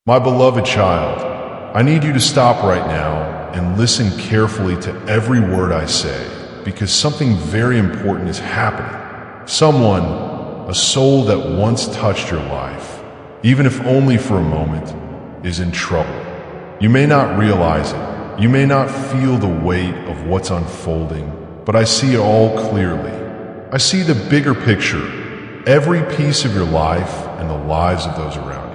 My beloved child, I need you to stop right now and listen carefully to every word I say, because something very important is happening. Someone, a soul that once touched your life, even if only for a moment, is in trouble. You may not realize it. You may not feel the weight of what's unfolding, but I see it all clearly. I see the bigger picture, every piece of your life and the lives of those around you.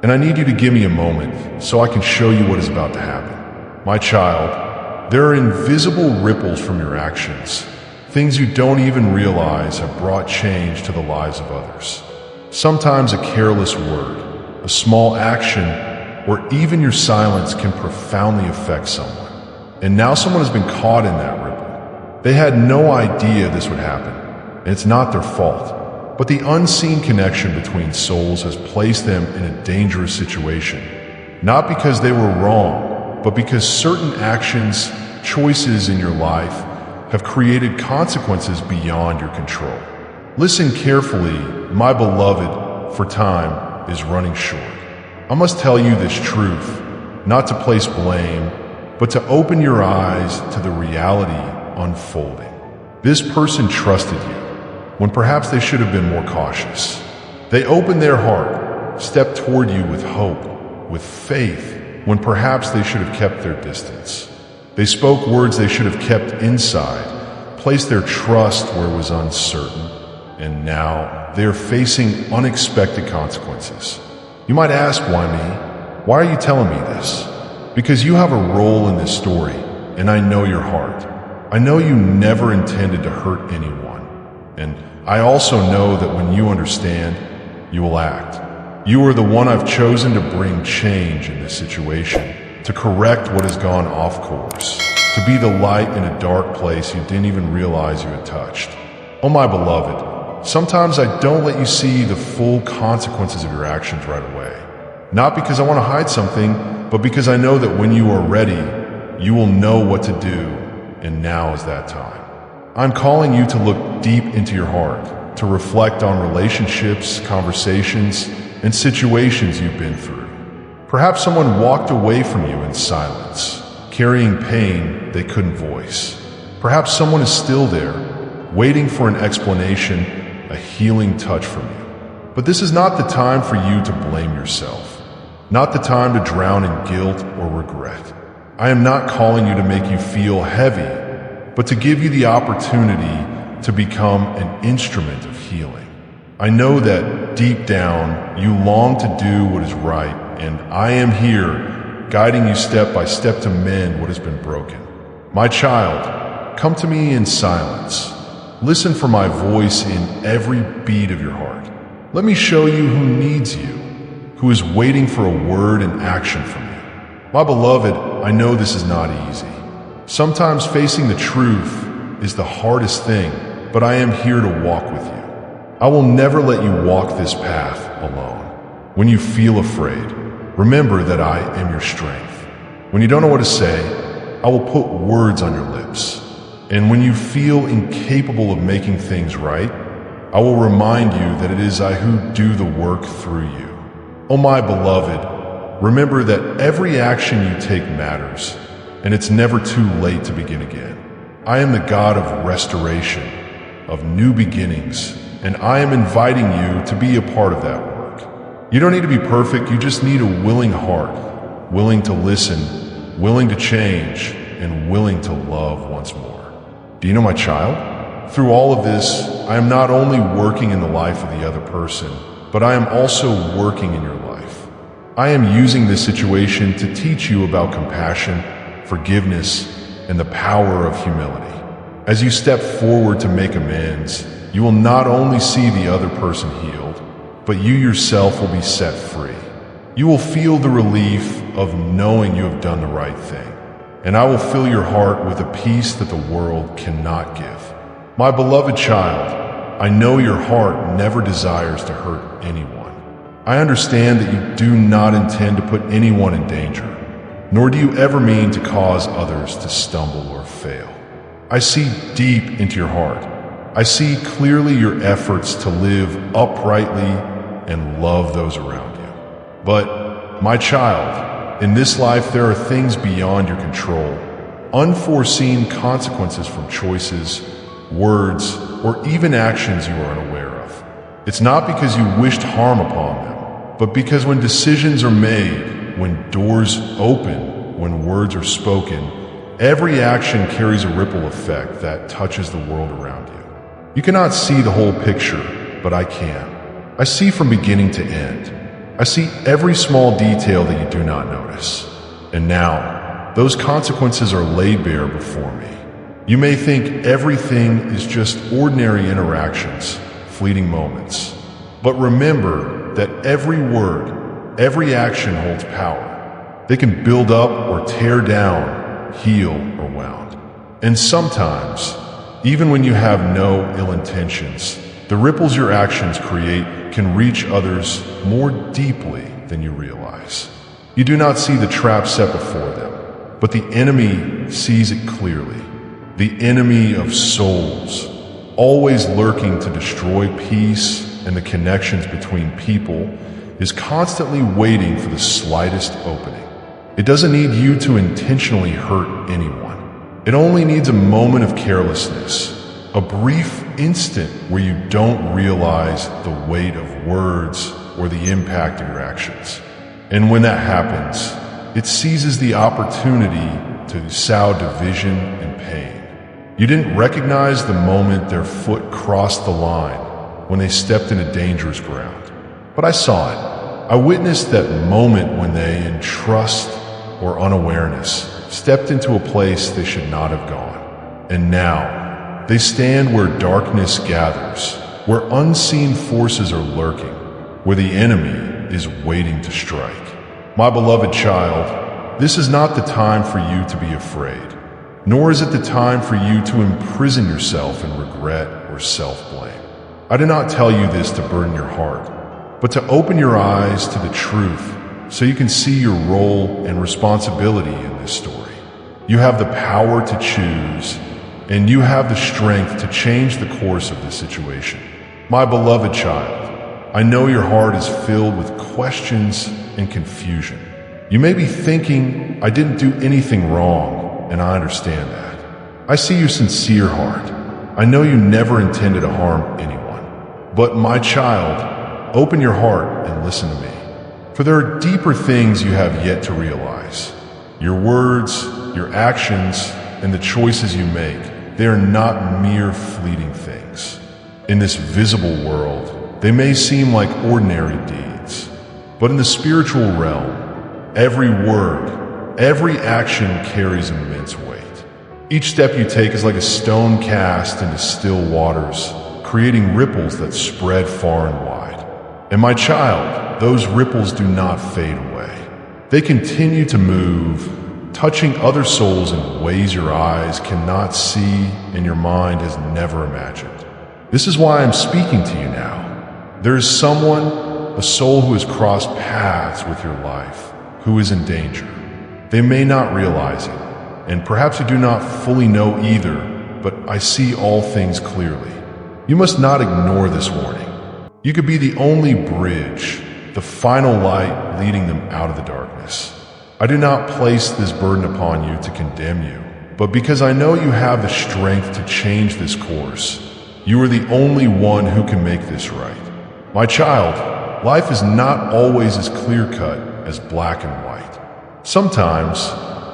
And I need you to give me a moment so I can show you what is about to happen. My child, there are invisible ripples from your actions. Things you don't even realize have brought change to the lives of others. Sometimes a careless word, a small action, or even your silence can profoundly affect someone. And now someone has been caught in that ripple. They had no idea this would happen, and it's not their fault. But the unseen connection between souls has placed them in a dangerous situation, not because they were wrong, but because certain actions, choices in your life have created consequences beyond your control. Listen carefully, my beloved, for time is running short. I must tell you this truth, not to place blame, but to open your eyes to the reality unfolding. This person trusted you when perhaps they should have been more cautious. They opened their heart, stepped toward you with hope, with faith, when perhaps they should have kept their distance. They spoke words they should have kept inside, placed their trust where it was uncertain, and now they are facing unexpected consequences. You might ask, why me? Why are you telling me this? Because you have a role in this story, and I know your heart. I know you never intended to hurt anyone, and I also know that when you understand, you will act. You are the one I've chosen to bring change in this situation, to correct what has gone off course, to be the light in a dark place you didn't even realize you had touched. Oh, my beloved, sometimes I don't let you see the full consequences of your actions right away. Not because I want to hide something, but because I know that when you are ready, you will know what to do, and now is that time. I'm calling you to look deep into your heart, to reflect on relationships, conversations, and situations you've been through. Perhaps someone walked away from you in silence, carrying pain they couldn't voice. Perhaps someone is still there, waiting for an explanation, a healing touch from you. But this is not the time for you to blame yourself, not the time to drown in guilt or regret. I am not calling you to make you feel heavy, but to give you the opportunity to become an instrument of healing. I know that deep down you long to do what is right, and I am here guiding you step by step to mend what has been broken. My child, come to me in silence. Listen for my voice in every beat of your heart. Let me show you who needs you, who is waiting for a word and action from you. My beloved, I know this is not easy. Sometimes facing the truth is the hardest thing, but I am here to walk with you. I will never let you walk this path alone. When you feel afraid, remember that I am your strength. When you don't know what to say, I will put words on your lips. And when you feel incapable of making things right, I will remind you that it is I who do the work through you. Oh, my beloved, remember that every action you take matters, and it's never too late to begin again. I am the God of restoration, of new beginnings, and I am inviting you to be a part of that work. You don't need to be perfect, you just need a willing heart, willing to listen, willing to change, and willing to love once more. Do you know, my child? Through all of this, I am not only working in the life of the other person, but I am also working in your life. I am using this situation to teach you about compassion, forgiveness, and the power of humility. As you step forward to make amends, you will not only see the other person healed, but you yourself will be set free. You will feel the relief of knowing you have done the right thing, and I will fill your heart with a peace that the world cannot give. My beloved child, I know your heart never desires to hurt anyone. I understand that you do not intend to put anyone in danger, nor do you ever mean to cause others to stumble or fail. I see deep into your heart. I see clearly your efforts to live uprightly and love those around you. But my child, in this life there are things beyond your control. Unforeseen consequences from choices, words, or even actions you are unaware of. It's not because you wished harm upon them, but because when decisions are made, when doors open, when words are spoken, every action carries a ripple effect that touches the world around you. You cannot see the whole picture, but I can. I see from beginning to end. I see every small detail that you do not notice. And now, those consequences are laid bare before me. You may think everything is just ordinary interactions, fleeting moments. But remember that every word, every action holds power. They can build up or tear down, heal or wound. And sometimes, even when you have no ill intentions, the ripples your actions create can reach others more deeply than you realize. You do not see the trap set before them, but the enemy sees it clearly. The enemy of souls, always lurking to destroy peace and the connections between people, is constantly waiting for the slightest opening. It doesn't need you to intentionally hurt anyone. It only needs a moment of carelessness, a brief instant where you don't realize the weight of words or the impact of your actions. And when that happens, it seizes the opportunity to sow division and pain. You didn't recognize the moment their foot crossed the line when they stepped into dangerous ground. But I saw it. I witnessed that moment when they, in trust or unawareness, stepped into a place they should not have gone. And now, they stand where darkness gathers, where unseen forces are lurking, where the enemy is waiting to strike. My beloved child, this is not the time for you to be afraid, nor is it the time for you to imprison yourself in regret or self-blame. I do not tell you this to burden your heart, but to open your eyes to the truth so you can see your role and responsibility in this story. You have the power to choose, and you have the strength to change the course of this situation. My beloved child, I know your heart is filled with questions and confusion. You may be thinking, I didn't do anything wrong, and I understand that. I see your sincere heart. I know you never intended to harm anyone. But my child, open your heart and listen to me. For there are deeper things you have yet to realize. Your words, your actions, and the choices you make, they are not mere fleeting things. In this visible world, they may seem like ordinary deeds. But in the spiritual realm, every word, every action carries immense weight. Each step you take is like a stone cast into still waters, creating ripples that spread far and wide. And my child, those ripples do not fade away. They continue to move, touching other souls in ways your eyes cannot see and your mind has never imagined. This is why I'm speaking to you now. There is someone, a soul who has crossed paths with your life, who is in danger. They may not realize it, and perhaps you do not fully know either, but I see all things clearly. You must not ignore this warning. You could be the only bridge, the final light leading them out of the darkness. I do not place this burden upon you to condemn you, but because I know you have the strength to change this course. You are the only one who can make this right. My child, life is not always as clear-cut as black and white. Sometimes,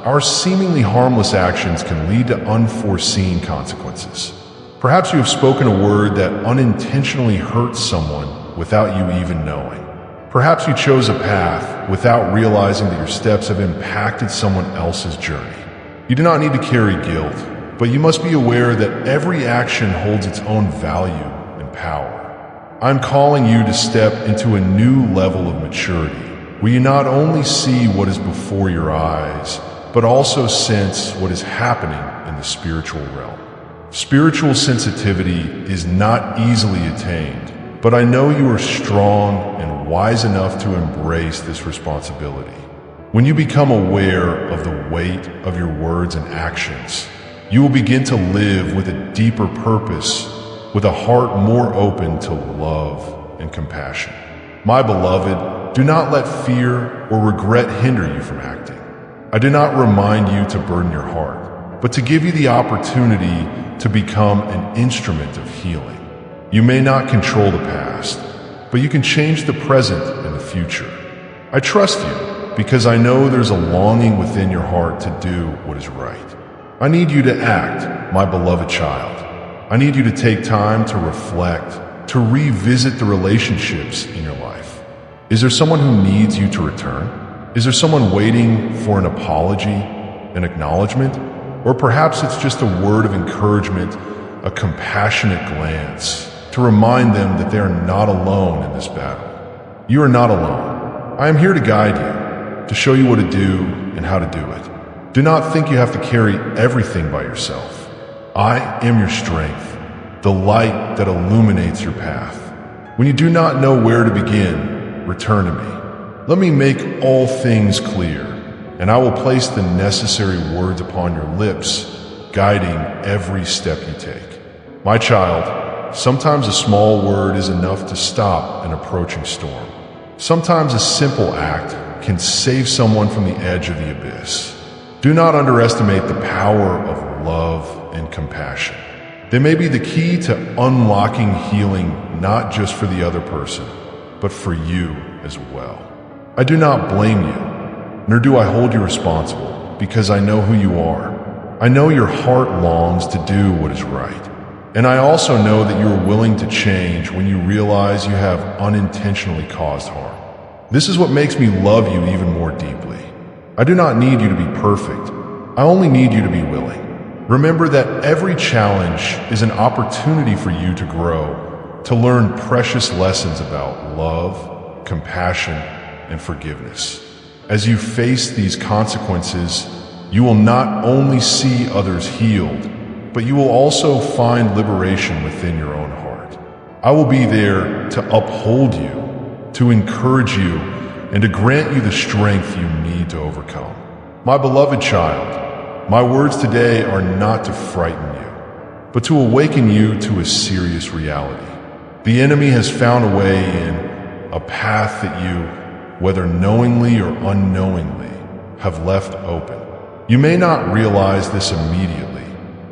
our seemingly harmless actions can lead to unforeseen consequences. Perhaps you have spoken a word that unintentionally hurt someone without you even knowing. Perhaps you chose a path without realizing that your steps have impacted someone else's journey. You do not need to carry guilt, but you must be aware that every action holds its own value and power. I'm calling you to step into a new level of maturity, where you not only see what is before your eyes, but also sense what is happening in the spiritual realm. Spiritual sensitivity is not easily attained, but I know you are strong and wise enough to embrace this responsibility. When you become aware of the weight of your words and actions, you will begin to live with a deeper purpose, with a heart more open to love and compassion. My beloved, do not let fear or regret hinder you from acting. I do not remind you to burden your heart, but to give you the opportunity to become an instrument of healing. You may not control the past, but you can change the present and the future. I trust you because I know there's a longing within your heart to do what is right. I need you to act, my beloved child. I need you to take time to reflect, to revisit the relationships in your life. Is there someone who needs you to return? Is there someone waiting for an apology, an acknowledgement? Or perhaps it's just a word of encouragement, a compassionate glance, to remind them that they are not alone in this battle. You are not alone. I am here to guide you, to show you what to do and how to do it. Do not think you have to carry everything by yourself. I am your strength, the light that illuminates your path. When you do not know where to begin, return to me. Let me make all things clear, and I will place the necessary words upon your lips, guiding every step you take. My child, sometimes a small word is enough to stop an approaching storm. Sometimes a simple act can save someone from the edge of the abyss. Do not underestimate the power of love and compassion. They may be the key to unlocking healing, not just for the other person, but for you as well. I do not blame you, nor do I hold you responsible, because I know who you are. I know your heart longs to do what is right. And I also know that you are willing to change when you realize you have unintentionally caused harm. This is what makes me love you even more deeply. I do not need you to be perfect. I only need you to be willing. Remember that every challenge is an opportunity for you to grow, to learn precious lessons about love, compassion, and forgiveness. As you face these consequences, you will not only see others healed, but you will also find liberation within your own heart. I will be there to uphold you, to encourage you, and to grant you the strength you need to overcome. My beloved child, my words today are not to frighten you, but to awaken you to a serious reality. The enemy has found a way in, a path that you, whether knowingly or unknowingly, have left open. You may not realize this immediately,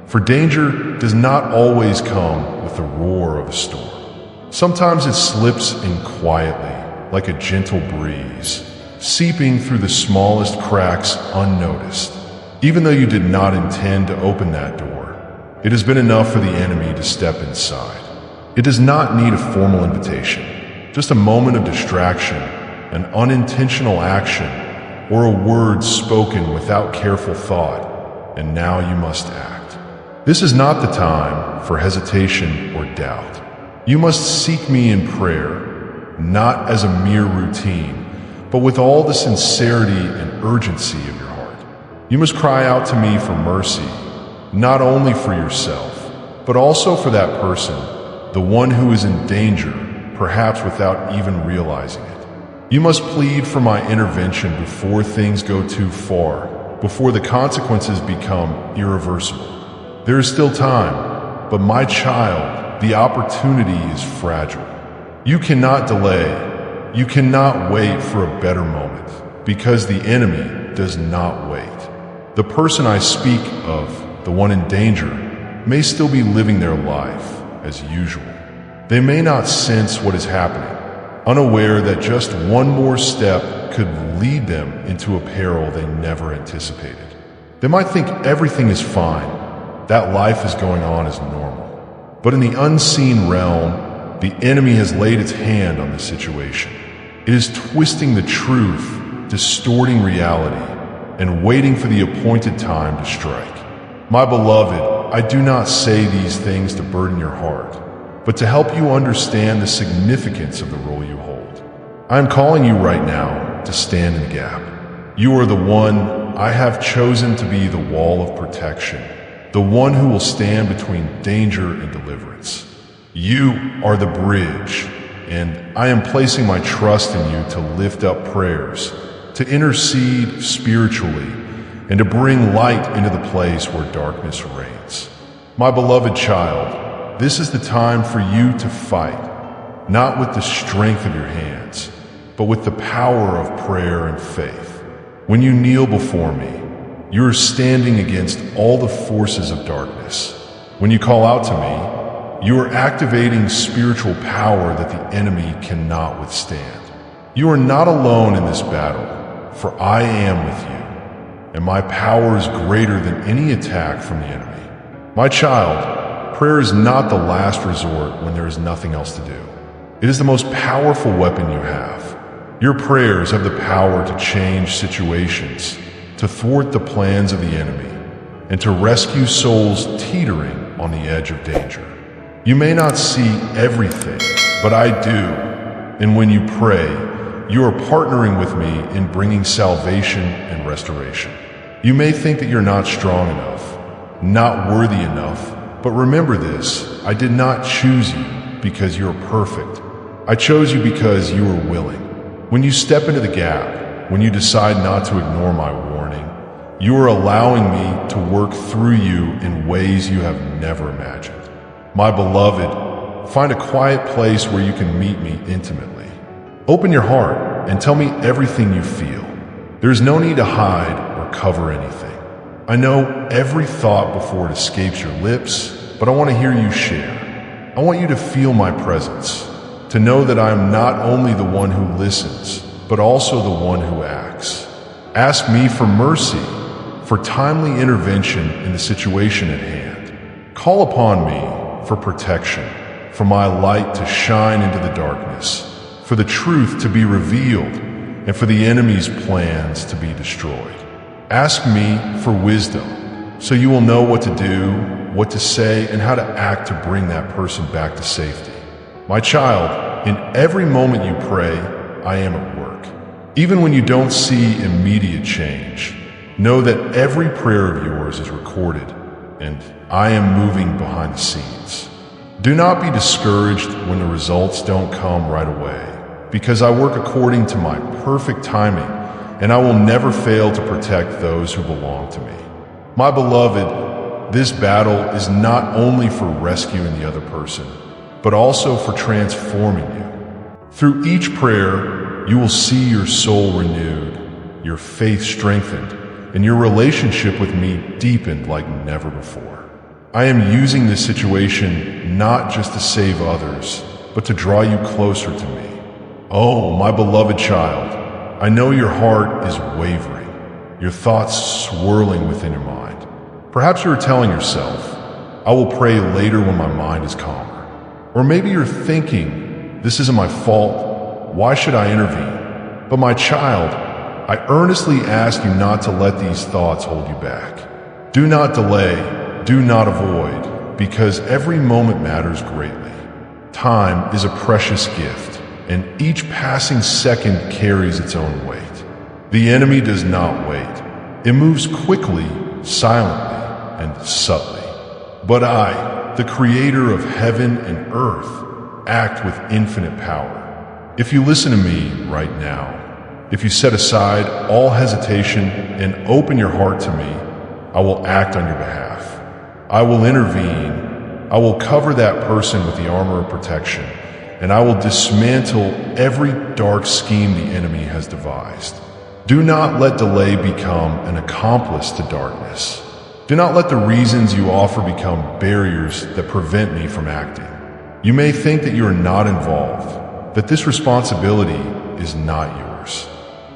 for danger does not always come with the roar of a storm. Sometimes it slips in quietly, like a gentle breeze, seeping through the smallest cracks unnoticed. Even though you did not intend to open that door, it has been enough for the enemy to step inside. It does not need a formal invitation, just a moment of distraction, an unintentional action, or a word spoken without careful thought, and now you must act. This is not the time for hesitation or doubt. You must seek me in prayer, not as a mere routine, but with all the sincerity and urgency of your heart. You must cry out to me for mercy, not only for yourself, but also for that person, the one who is in danger, perhaps without even realizing it. You must plead for my intervention before things go too far, before the consequences become irreversible. There is still time, but my child, the opportunity is fragile. You cannot delay. You cannot wait for a better moment, because the enemy does not wait. The person I speak of, the one in danger, may still be living their life as usual. They may not sense what is happening, unaware that just one more step could lead them into a peril they never anticipated. They might think everything is fine, that life is going on as normal. But in the unseen realm, the enemy has laid its hand on the situation. It is twisting the truth, distorting reality, and waiting for the appointed time to strike. My beloved, I do not say these things to burden your heart, but to help you understand the significance of the role you hold. I am calling you right now to stand in the gap. You are the one I have chosen to be the wall of protection, the one who will stand between danger and deliverance. You are the bridge, and I am placing my trust in you to lift up prayers, to intercede spiritually, and to bring light into the place where darkness reigns. My beloved child, this is the time for you to fight, not with the strength of your hands, but with the power of prayer and faith. When you kneel before me, you are standing against all the forces of darkness. When you call out to me, you are activating spiritual power that the enemy cannot withstand. You are not alone in this battle, for I am with you, and my power is greater than any attack from the enemy. My child, prayer is not the last resort when there is nothing else to do. It is the most powerful weapon you have. Your prayers have the power to change situations, to thwart the plans of the enemy, and to rescue souls teetering on the edge of danger. You may not see everything, but I do. And when you pray, you are partnering with me in bringing salvation and restoration. You may think that you're not strong enough, not worthy enough, but remember this: I did not choose you because you're perfect. I chose you because you are willing. When you step into the gap, when you decide not to ignore my warning, you are allowing me to work through you in ways you have never imagined. My beloved, find a quiet place where you can meet me intimately. Open your heart and tell me everything you feel. There's no need to hide or cover anything. I know every thought before it escapes your lips, but I want to hear you share. I want you to feel my presence, to know that I am not only the one who listens, but also the one who acts. Ask me for mercy, for timely intervention in the situation at hand. Call upon me for protection, for my light to shine into the darkness, for the truth to be revealed, and for the enemy's plans to be destroyed. Ask me for wisdom, so you will know what to do, what to say, and how to act to bring that person back to safety. My child, in every moment you pray, I am at work. Even when you don't see immediate change, know that every prayer of yours is recorded, and I am moving behind the scenes. Do not be discouraged when the results don't come right away, because I work according to my perfect timing, and I will never fail to protect those who belong to me. My beloved, this battle is not only for rescuing the other person, but also for transforming you. Through each prayer, you will see your soul renewed, your faith strengthened, and your relationship with me deepened like never before. I am using this situation not just to save others, but to draw you closer to me. Oh, my beloved child, I know your heart is wavering, your thoughts swirling within your mind. Perhaps you are telling yourself, I will pray later when my mind is calmer. Or maybe you're thinking, this isn't my fault, why should I intervene? But my child, I earnestly ask you not to let these thoughts hold you back. Do not delay, do not avoid, because every moment matters greatly. Time is a precious gift, and each passing second carries its own weight. The enemy does not wait. It moves quickly, silently, and subtly. But I, the creator of heaven and earth, act with infinite power. If you listen to me right now, if you set aside all hesitation and open your heart to me, I will act on your behalf. I will intervene. I will cover that person with the armor of protection, and I will dismantle every dark scheme the enemy has devised. Do not let delay become an accomplice to darkness. Do not let the reasons you offer become barriers that prevent me from acting. You may think that you are not involved, that this responsibility is not yours.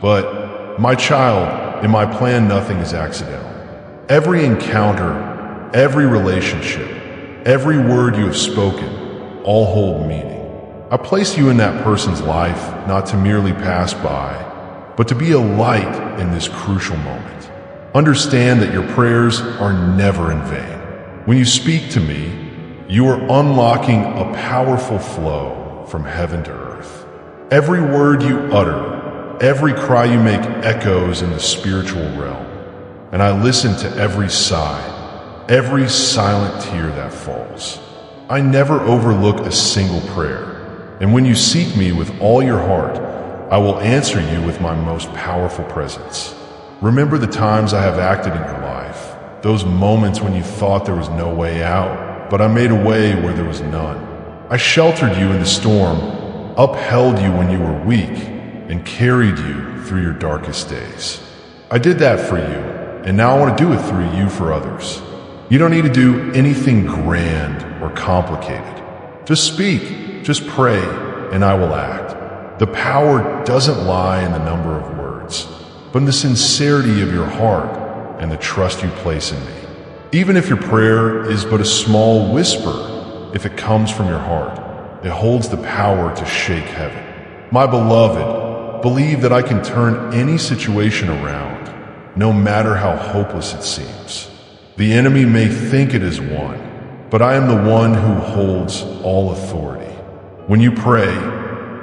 But, my child, in my plan nothing is accidental. Every encounter, every relationship, every word you have spoken, all hold meaning. I placed you in that person's life not to merely pass by, but to be a light in this crucial moment. Understand that your prayers are never in vain. When you speak to me, you are unlocking a powerful flow from heaven to earth. Every word you utter, every cry you make echoes in the spiritual realm, and I listen to every sigh, every silent tear that falls. I never overlook a single prayer, and when you seek me with all your heart, I will answer you with my most powerful presence. Remember the times I have acted in your life, those moments when you thought there was no way out, but I made a way where there was none. I sheltered you in the storm, upheld you when you were weak, and carried you through your darkest days. I did that for you, and now I want to do it through you for others. You don't need to do anything grand or complicated. Just speak, just pray, and I will act. The power doesn't lie in the number of words, but in the sincerity of your heart and the trust you place in me. Even if your prayer is but a small whisper, if it comes from your heart, it holds the power to shake heaven. My beloved, believe that I can turn any situation around, no matter how hopeless it seems. The enemy may think it is won, but I am the one who holds all authority. When you pray,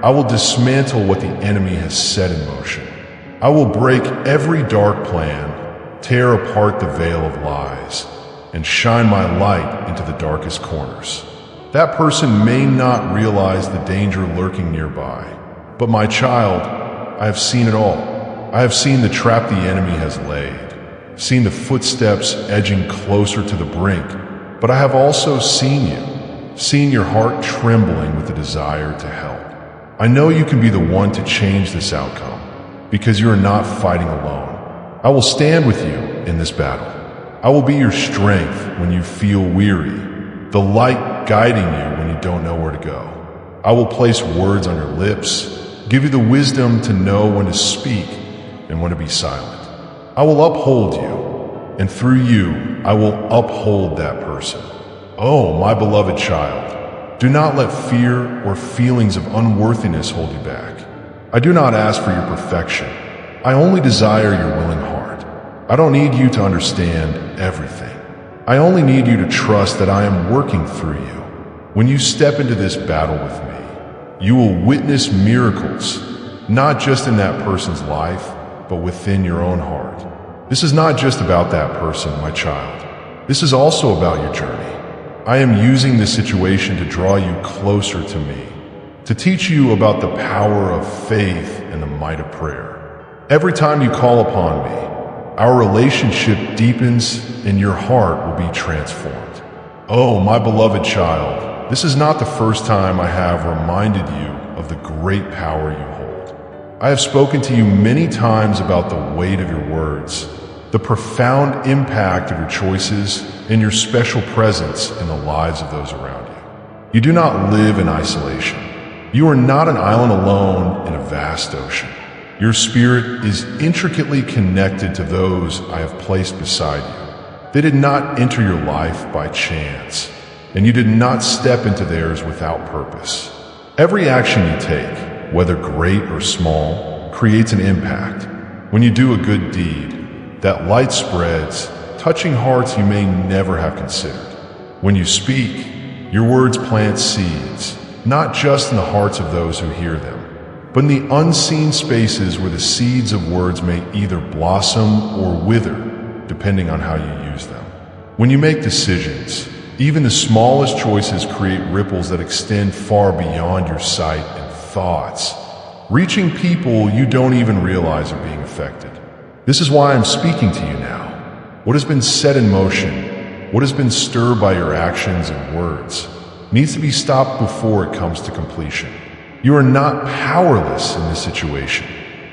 I will dismantle what the enemy has set in motion. I will break every dark plan, tear apart the veil of lies, and shine my light into the darkest corners. That person may not realize the danger lurking nearby, but my child, I have seen it all. I have seen the trap the enemy has laid, seen the footsteps edging closer to the brink, but I have also seen you, seen your heart trembling with the desire to help. I know you can be the one to change this outcome, because you are not fighting alone. I will stand with you in this battle. I will be your strength when you feel weary, the light guiding you when you don't know where to go. I will place words on your lips, give you the wisdom to know when to speak and when to be silent. I will uphold you, and through you, I will uphold that person. Oh, my beloved child, do not let fear or feelings of unworthiness hold you back. I do not ask for your perfection. I only desire your willing heart. I don't need you to understand everything. I only need you to trust that I am working through you. When you step into this battle with me, you will witness miracles, not just in that person's life, but within your own heart. This is not just about that person, my child. This is also about your journey. I am using this situation to draw you closer to me, to teach you about the power of faith and the might of prayer. Every time you call upon me, our relationship deepens and your heart will be transformed. Oh, my beloved child, this is not the first time I have reminded you of the great power you hold. I have spoken to you many times about the weight of your words, the profound impact of your choices, and your special presence in the lives of those around you. You do not live in isolation. You are not an island alone in a vast ocean. Your spirit is intricately connected to those I have placed beside you. They did not enter your life by chance, and you did not step into theirs without purpose. Every action you take, whether great or small, creates an impact. When you do a good deed, that light spreads, touching hearts you may never have considered. When you speak, your words plant seeds, not just in the hearts of those who hear them, but in the unseen spaces where the seeds of words may either blossom or wither, depending on how you use them. When you make decisions, even the smallest choices create ripples that extend far beyond your sight and thoughts, reaching people you don't even realize are being affected. This is why I'm speaking to you now. What has been set in motion, what has been stirred by your actions and words, needs to be stopped before it comes to completion. You are not powerless in this situation.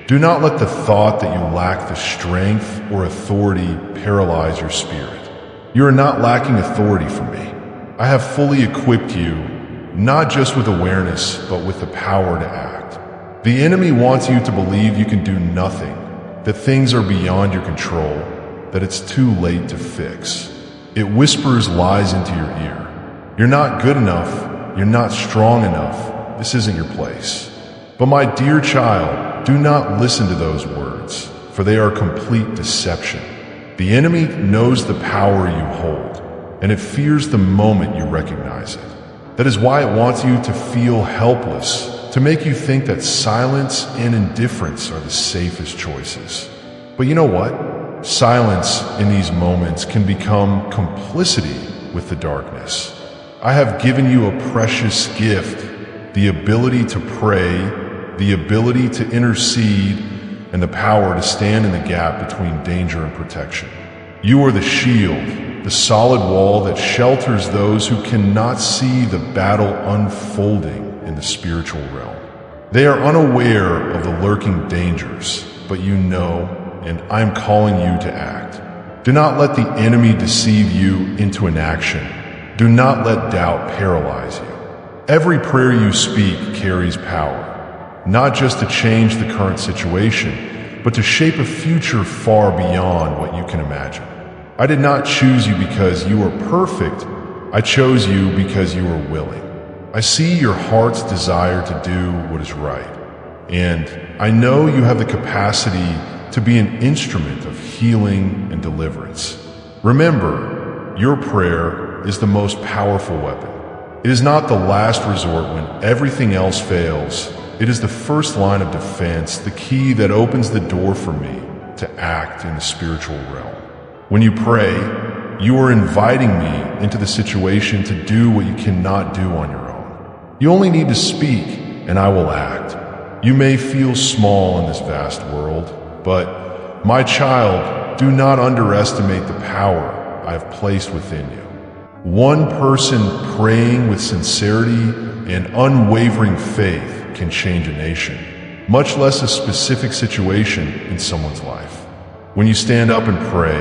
Do not let the thought that you lack the strength or authority paralyze your spirit. You are not lacking authority from me. I have fully equipped you, not just with awareness, but with the power to act. The enemy wants you to believe you can do nothing, that things are beyond your control, that it's too late to fix. It whispers lies into your ear. You're not good enough. You're not strong enough. This isn't your place. But my dear child, do not listen to those words, for they are complete deception. The enemy knows the power you hold, and it fears the moment you recognize it. That is why it wants you to feel helpless, to make you think that silence and indifference are the safest choices. But you know what? Silence in these moments can become complicity with the darkness. I have given you a precious gift, the ability to pray, the ability to intercede, and the power to stand in the gap between danger and protection. You are the shield, the solid wall that shelters those who cannot see the battle unfolding in the spiritual realm. They are unaware of the lurking dangers, but you know, and I am calling you to act. Do not let the enemy deceive you into inaction. Do not let doubt paralyze you. Every prayer you speak carries power, not just to change the current situation, but to shape a future far beyond what you can imagine. I did not choose you because you are perfect. I chose you because you are willing. I see your heart's desire to do what is right, and I know you have the capacity to be an instrument of healing and deliverance. Remember, your prayer is the most powerful weapon. It is not the last resort when everything else fails. It is the first line of defense, the key that opens the door for me to act in the spiritual realm. When you pray, you are inviting me into the situation to do what you cannot do on your own. You only need to speak, and I will act. You may feel small in this vast world, but, my child, do not underestimate the power I have placed within you. One person praying with sincerity and unwavering faith can change a nation, much less a specific situation in someone's life. When you stand up and pray,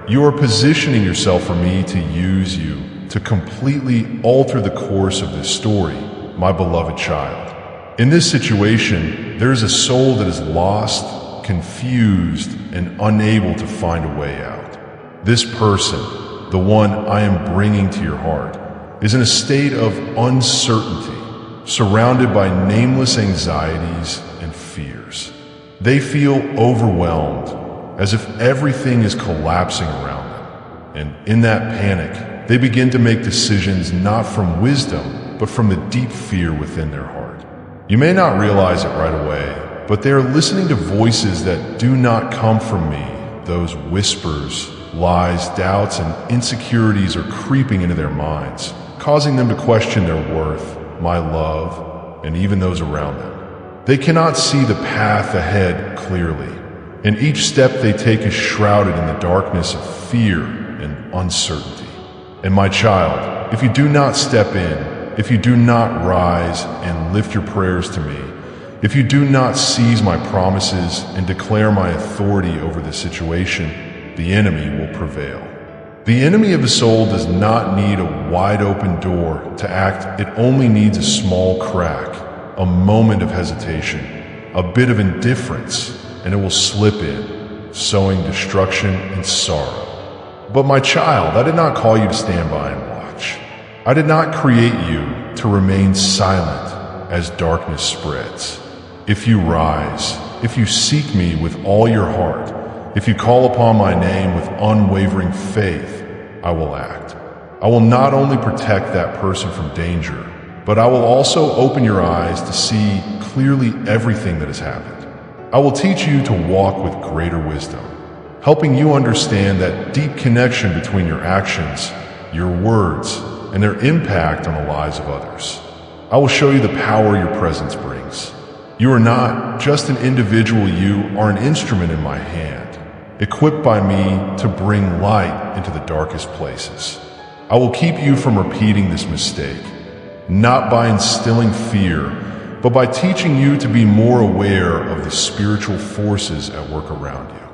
you are positioning yourself for me to use you to completely alter the course of this story, my beloved child. In this situation, there is a soul that is lost, confused, and unable to find a way out. This person, the one I am bringing to your heart, is in a state of uncertainty, surrounded by nameless anxieties and fears. They feel overwhelmed, as if everything is collapsing around them. And in that panic, they begin to make decisions not from wisdom, but from the deep fear within their heart. You may not realize it right away, but they are listening to voices that do not come from me. Those whispers, lies, doubts, and insecurities are creeping into their minds, causing them to question their worth, my love, and even those around them. They cannot see the path ahead clearly, and each step they take is shrouded in the darkness of fear and uncertainty. And my child, if you do not step in, if you do not rise and lift your prayers to me, if you do not seize my promises and declare my authority over the situation, the enemy will prevail. The enemy of the soul does not need a wide open door to act. It only needs a small crack, a moment of hesitation, a bit of indifference, and it will slip in, sowing destruction and sorrow. But my child, I did not call you to stand by and watch. I did not create you to remain silent as darkness spreads. If you rise, if you seek me with all your heart, if you call upon my name with unwavering faith, I will act. I will not only protect that person from danger, but I will also open your eyes to see clearly everything that has happened. I will teach you to walk with greater wisdom, helping you understand that deep connection between your actions, your words, and their impact on the lives of others. I will show you the power your presence brings. You are not just an individual, you are an instrument in my hand, equipped by me to bring light into the darkest places. I will keep you from repeating this mistake, not by instilling fear, but by teaching you to be more aware of the spiritual forces at work around you.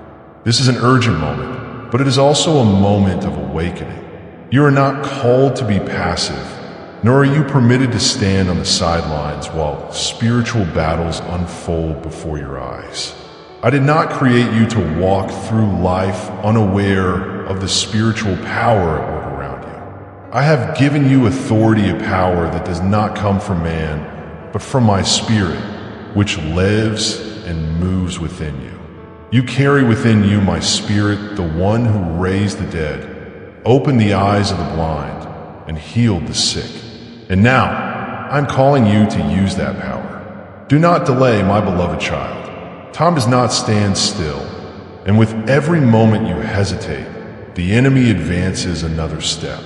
This is an urgent moment, but it is also a moment of awakening. You are not called to be passive, nor are you permitted to stand on the sidelines while spiritual battles unfold before your eyes. I did not create you to walk through life unaware of the spiritual power at work around you. I have given you authority, a power that does not come from man, but from my spirit, which lives and moves within you. You carry within you my spirit, the one who raised the dead, opened the eyes of the blind, and healed the sick. And now, I'm calling you to use that power. Do not delay, my beloved child. Time does not stand still, and with every moment you hesitate, the enemy advances another step.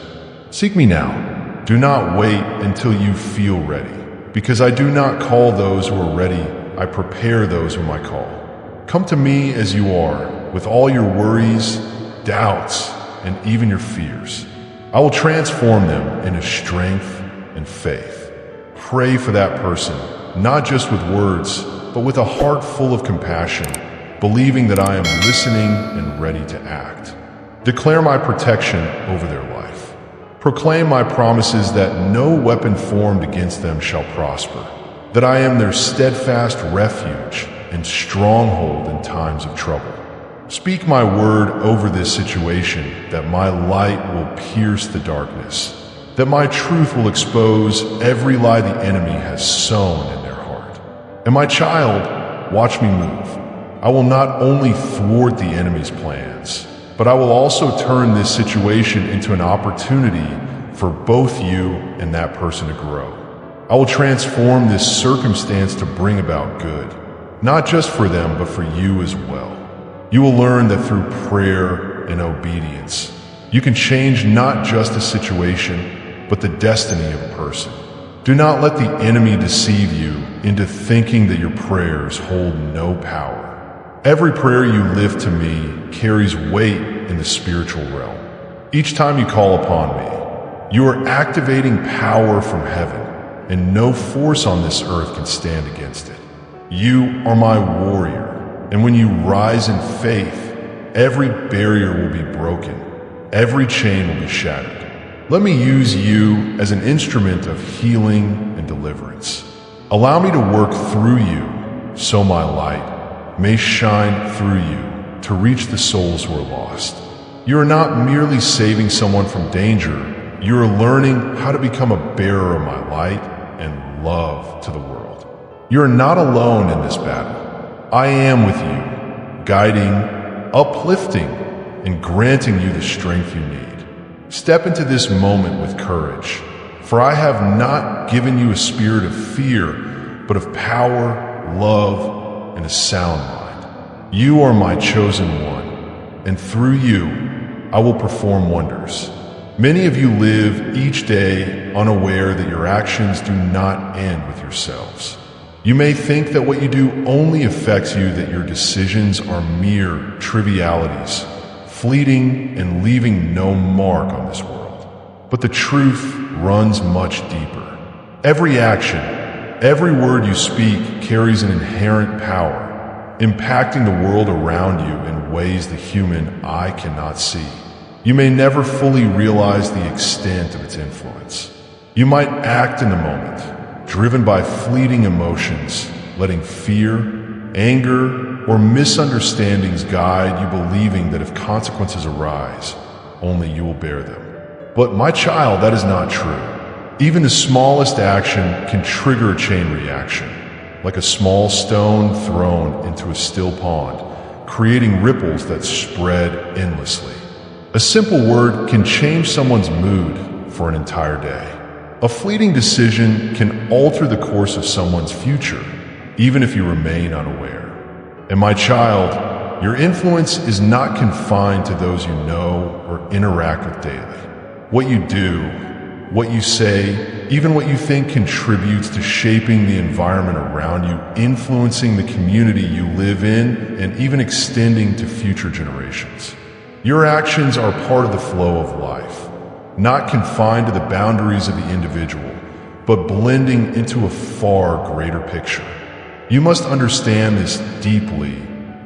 Seek me now. Do not wait until you feel ready, because I do not call those who are ready, I prepare those whom I call. Come to me as you are, with all your worries, doubts, and even your fears. I will transform them into strength and faith. Pray for that person, not just with words, but with a heart full of compassion, believing that I am listening and ready to act. Declare my protection over their life. Proclaim my promises that no weapon formed against them shall prosper, that I am their steadfast refuge and stronghold in times of trouble. Speak my word over this situation, that my light will pierce the darkness, that my truth will expose every lie the enemy has sown in their heart. And my child, watch me move. I will not only thwart the enemy's plans, but I will also turn this situation into an opportunity for both you and that person to grow. I will transform this circumstance to bring about good, not just for them, but for you as well. You will learn that through prayer and obedience, you can change not just a situation, but the destiny of a person. Do not let the enemy deceive you into thinking that your prayers hold no power. Every prayer you lift to me carries weight in the spiritual realm. Each time you call upon me, you are activating power from heaven, and no force on this earth can stand against it. You are my warrior, and when you rise in faith, every barrier will be broken, every chain will be shattered. Let me use you as an instrument of healing and deliverance. Allow me to work through you so my light may shine through you to reach the souls who are lost. You are not merely saving someone from danger, you are learning how to become a bearer of my light and love to the world. You are not alone in this battle. I am with you, guiding, uplifting, and granting you the strength you need. Step into this moment with courage, for I have not given you a spirit of fear, but of power, love, and a sound mind. You are my chosen one, and through you, I will perform wonders. Many of you live each day unaware that your actions do not end with yourselves. You may think that what you do only affects you, that your decisions are mere trivialities, fleeting and leaving no mark on this world. But the truth runs much deeper. Every action, every word you speak carries an inherent power, impacting the world around you in ways the human eye cannot see. You may never fully realize the extent of its influence. You might act in the moment, driven by fleeting emotions, letting fear, anger, or misunderstandings guide you, believing that if consequences arise, only you will bear them. But my child, that is not true. Even the smallest action can trigger a chain reaction, like a small stone thrown into a still pond, creating ripples that spread endlessly. A simple word can change someone's mood for an entire day. A fleeting decision can alter the course of someone's future, even if you remain unaware. And my child, your influence is not confined to those you know or interact with daily. What you do, what you say, even what you think contributes to shaping the environment around you, influencing the community you live in, and even extending to future generations. Your actions are part of the flow of life, not confined to the boundaries of the individual, but blending into a far greater picture. You must understand this deeply,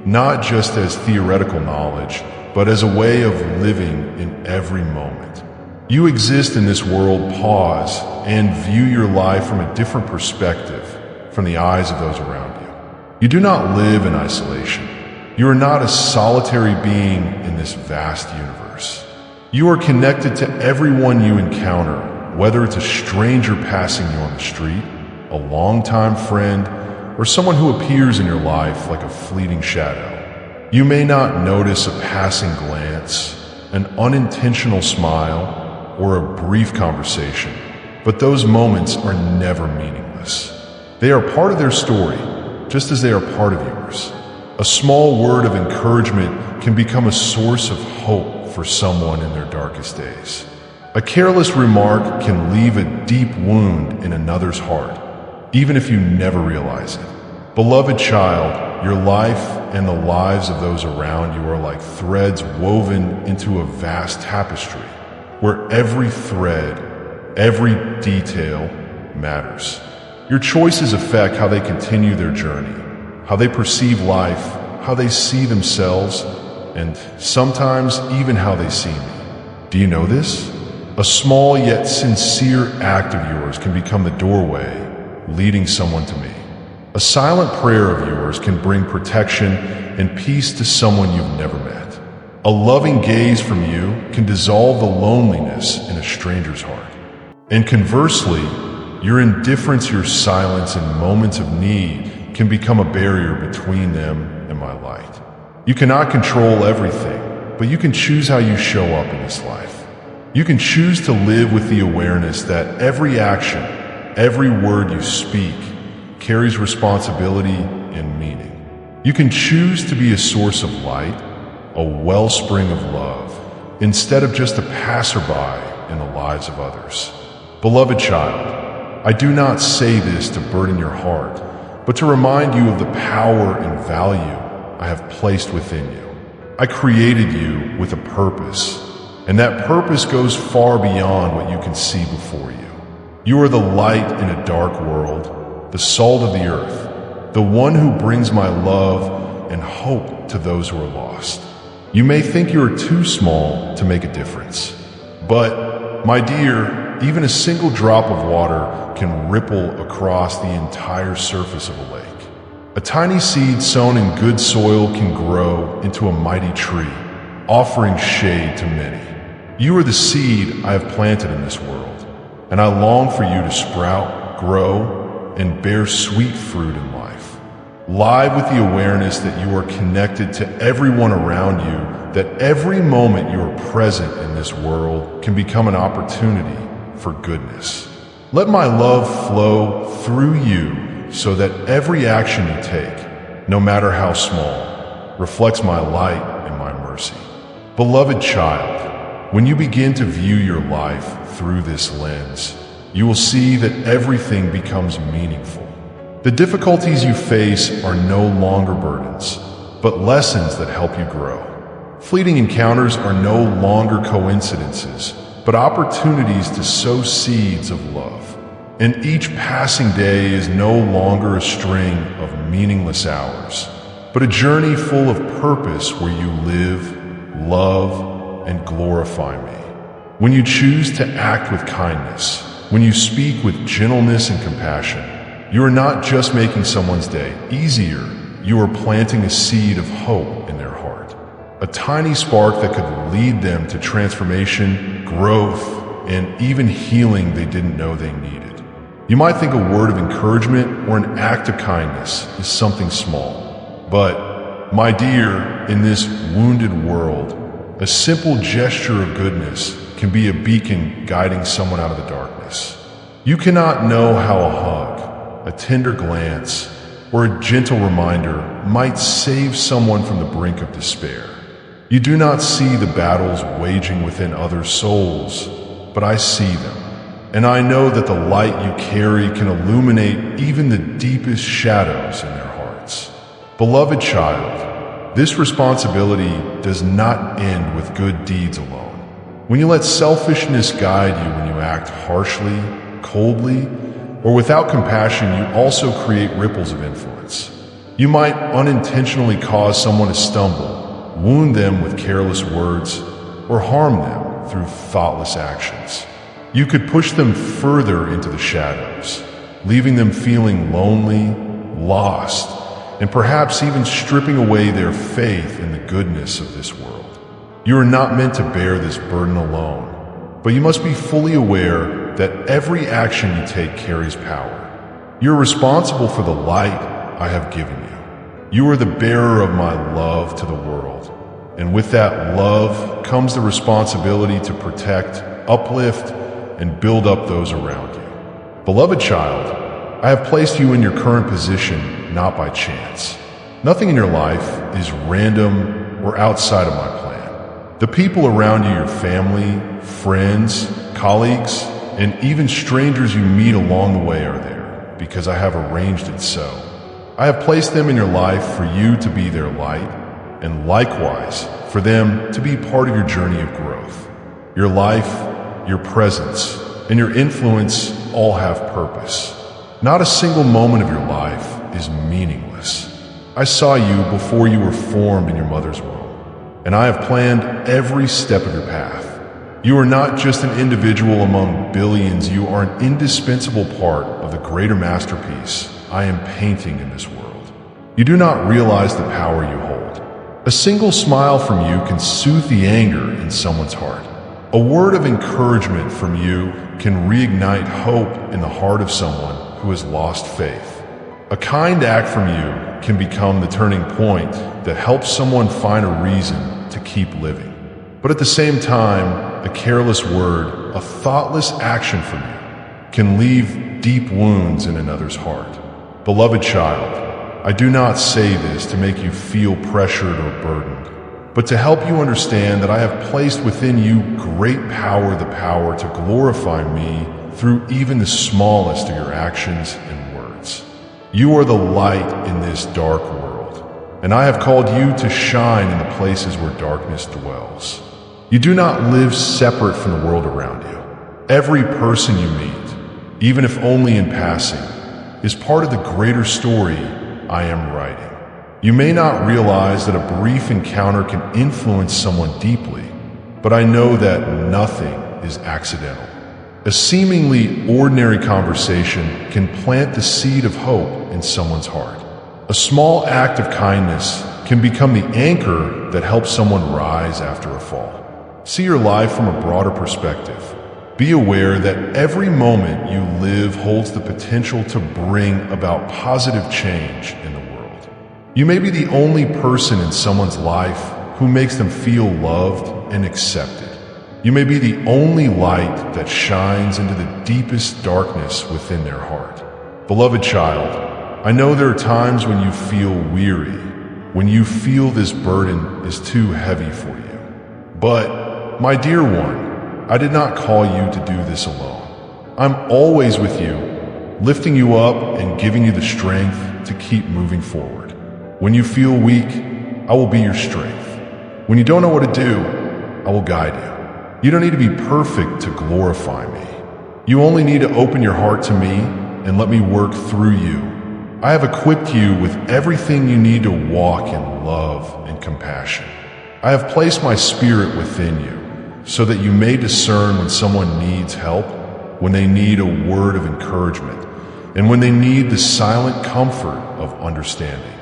not just as theoretical knowledge, but as a way of living in every moment. You exist in this world, pause, and view your life from a different perspective, from the eyes of those around you. You do not live in isolation. You are not a solitary being in this vast universe. You are connected to everyone you encounter, whether it's a stranger passing you on the street, a longtime friend, or someone who appears in your life like a fleeting shadow. You may not notice a passing glance, an unintentional smile, or a brief conversation, but those moments are never meaningless. They are part of their story, just as they are part of yours. A small word of encouragement can become a source of hope for someone in their darkest days. A careless remark can leave a deep wound in another's heart, even if you never realize it. Beloved child, your life and the lives of those around you are like threads woven into a vast tapestry, where every thread, every detail matters. Your choices affect how they continue their journey, how they perceive life, how they see themselves, and sometimes even how they see me. Do you know this? A small yet sincere act of yours can become the doorway leading someone to me. A silent prayer of yours can bring protection and peace to someone you've never met. A loving gaze from you can dissolve the loneliness in a stranger's heart. And conversely, your indifference, your silence in moments of need can become a barrier between them and my light. You cannot control everything, but you can choose how you show up in this life. You can choose to live with the awareness that every action, every word you speak, carries responsibility and meaning. You can choose to be a source of light, a wellspring of love, instead of just a passerby in the lives of others. Beloved child, I do not say this to burden your heart, but to remind you of the power and value I have placed within you. I created you with a purpose, and that purpose goes far beyond what you can see before you. You are the light in a dark world, the salt of the earth, the one who brings my love and hope to those who are lost. You may think you are too small to make a difference, but, my dear, even a single drop of water can ripple across the entire surface of a lake. A tiny seed sown in good soil can grow into a mighty tree, offering shade to many. You are the seed I have planted in this world, and I long for you to sprout, grow, and bear sweet fruit in life. Live with the awareness that you are connected to everyone around you, that every moment you are present in this world can become an opportunity for goodness. Let my love flow through you so that every action you take, no matter how small, reflects my light and my mercy. Beloved child, when you begin to view your life through this lens, you will see that everything becomes meaningful. The difficulties you face are no longer burdens, but lessons that help you grow. Fleeting encounters are no longer coincidences, but opportunities to sow seeds of love. And each passing day is no longer a string of meaningless hours, but a journey full of purpose where you live, love, and glorify me. When you choose to act with kindness, when you speak with gentleness and compassion, you are not just making someone's day easier, you are planting a seed of hope in their heart. A tiny spark that could lead them to transformation, growth, and even healing they didn't know they needed. You might think a word of encouragement or an act of kindness is something small, but, my dear, in this wounded world, a simple gesture of goodness can be a beacon guiding someone out of the darkness. You cannot know how a hug, a tender glance, or a gentle reminder might save someone from the brink of despair. You do not see the battles waging within other souls, but I see them, and I know that the light you carry can illuminate even the deepest shadows in their hearts. Beloved child, this responsibility does not end with good deeds alone. When you let selfishness guide you, when you act harshly, coldly, or without compassion, you also create ripples of influence. You might unintentionally cause someone to stumble, wound them with careless words, or harm them through thoughtless actions. You could push them further into the shadows, leaving them feeling lonely, lost, and perhaps even stripping away their faith in the goodness of this world. You are not meant to bear this burden alone, but you must be fully aware that every action you take carries power. You're responsible for the light I have given you. You are the bearer of my love to the world, and with that love comes the responsibility to protect, uplift, and build up those around you. Beloved child, I have placed you in your current position not by chance. Nothing in your life is random or outside of my plan. The people around you, your family, friends, colleagues, and even strangers you meet along the way are there because I have arranged it so. I have placed them in your life for you to be their light, and likewise for them to be part of your journey of growth. Your life, your presence, and your influence all have purpose. Not a single moment of your life is meaningless. I saw you before you were formed in your mother's womb, and I have planned every step of your path. You are not just an individual among billions, you are an indispensable part of the greater masterpiece I am painting in this world. You do not realize the power you hold. A single smile from you can soothe the anger in someone's heart. A word of encouragement from you can reignite hope in the heart of someone who has lost faith. A kind act from you can become the turning point that helps someone find a reason to keep living. But at the same time, a careless word, a thoughtless action from you, can leave deep wounds in another's heart. Beloved child, I do not say this to make you feel pressured or burdened, but to help you understand that I have placed within you great power, the power to glorify me through even the smallest of your actions and words. You are the light in this dark world, and I have called you to shine in the places where darkness dwells. You do not live separate from the world around you. Every person you meet, even if only in passing, is part of the greater story I am writing. You may not realize that a brief encounter can influence someone deeply, but I know that nothing is accidental. A seemingly ordinary conversation can plant the seed of hope in someone's heart. A small act of kindness can become the anchor that helps someone rise after a fall. See your life from a broader perspective. Be aware that every moment you live holds the potential to bring about positive change in the world. You may be the only person in someone's life who makes them feel loved and accepted. You may be the only light that shines into the deepest darkness within their heart. Beloved child, I know there are times when you feel weary, when you feel this burden is too heavy for you. But my dear one, I did not call you to do this alone. I'm always with you, lifting you up and giving you the strength to keep moving forward. When you feel weak, I will be your strength. When you don't know what to do, I will guide you. You don't need to be perfect to glorify me. You only need to open your heart to me and let me work through you. I have equipped you with everything you need to walk in love and compassion. I have placed my spirit within you, so that you may discern when someone needs help, when they need a word of encouragement, and when they need the silent comfort of understanding.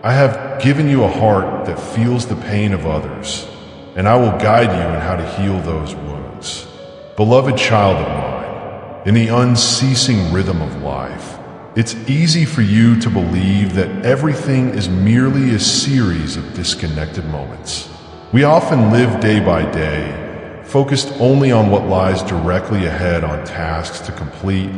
I have given you a heart that feels the pain of others, and I will guide you in how to heal those wounds. Beloved child of mine, in the unceasing rhythm of life, it's easy for you to believe that everything is merely a series of disconnected moments. We often live day by day, focused only on what lies directly ahead, on tasks to complete,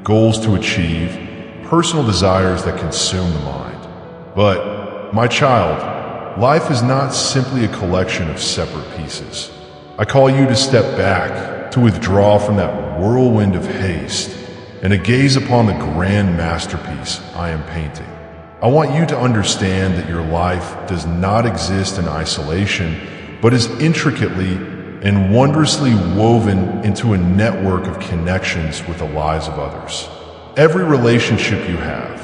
goals to achieve, personal desires that consume the mind. But, my child, life is not simply a collection of separate pieces. I call you to step back, to withdraw from that whirlwind of haste, and to gaze upon the grand masterpiece I am painting. I want you to understand that your life does not exist in isolation, but is intricately and wondrously woven into a network of connections with the lives of others. Every relationship you have,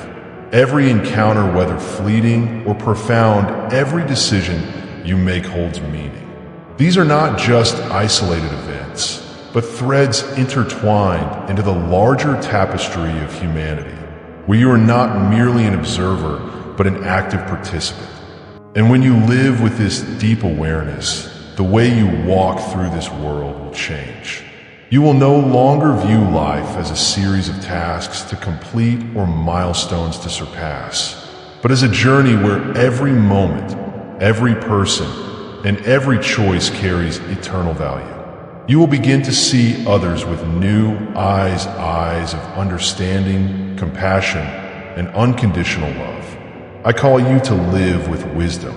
every encounter, whether fleeting or profound, every decision you make holds meaning. These are not just isolated events, but threads intertwined into the larger tapestry of humanity, where you are not merely an observer, but an active participant. And when you live with this deep awareness, the way you walk through this world will change. You will no longer view life as a series of tasks to complete or milestones to surpass, but as a journey where every moment, every person, and every choice carries eternal value. You will begin to see others with new eyes of understanding, compassion, and unconditional love. I call you to live with wisdom.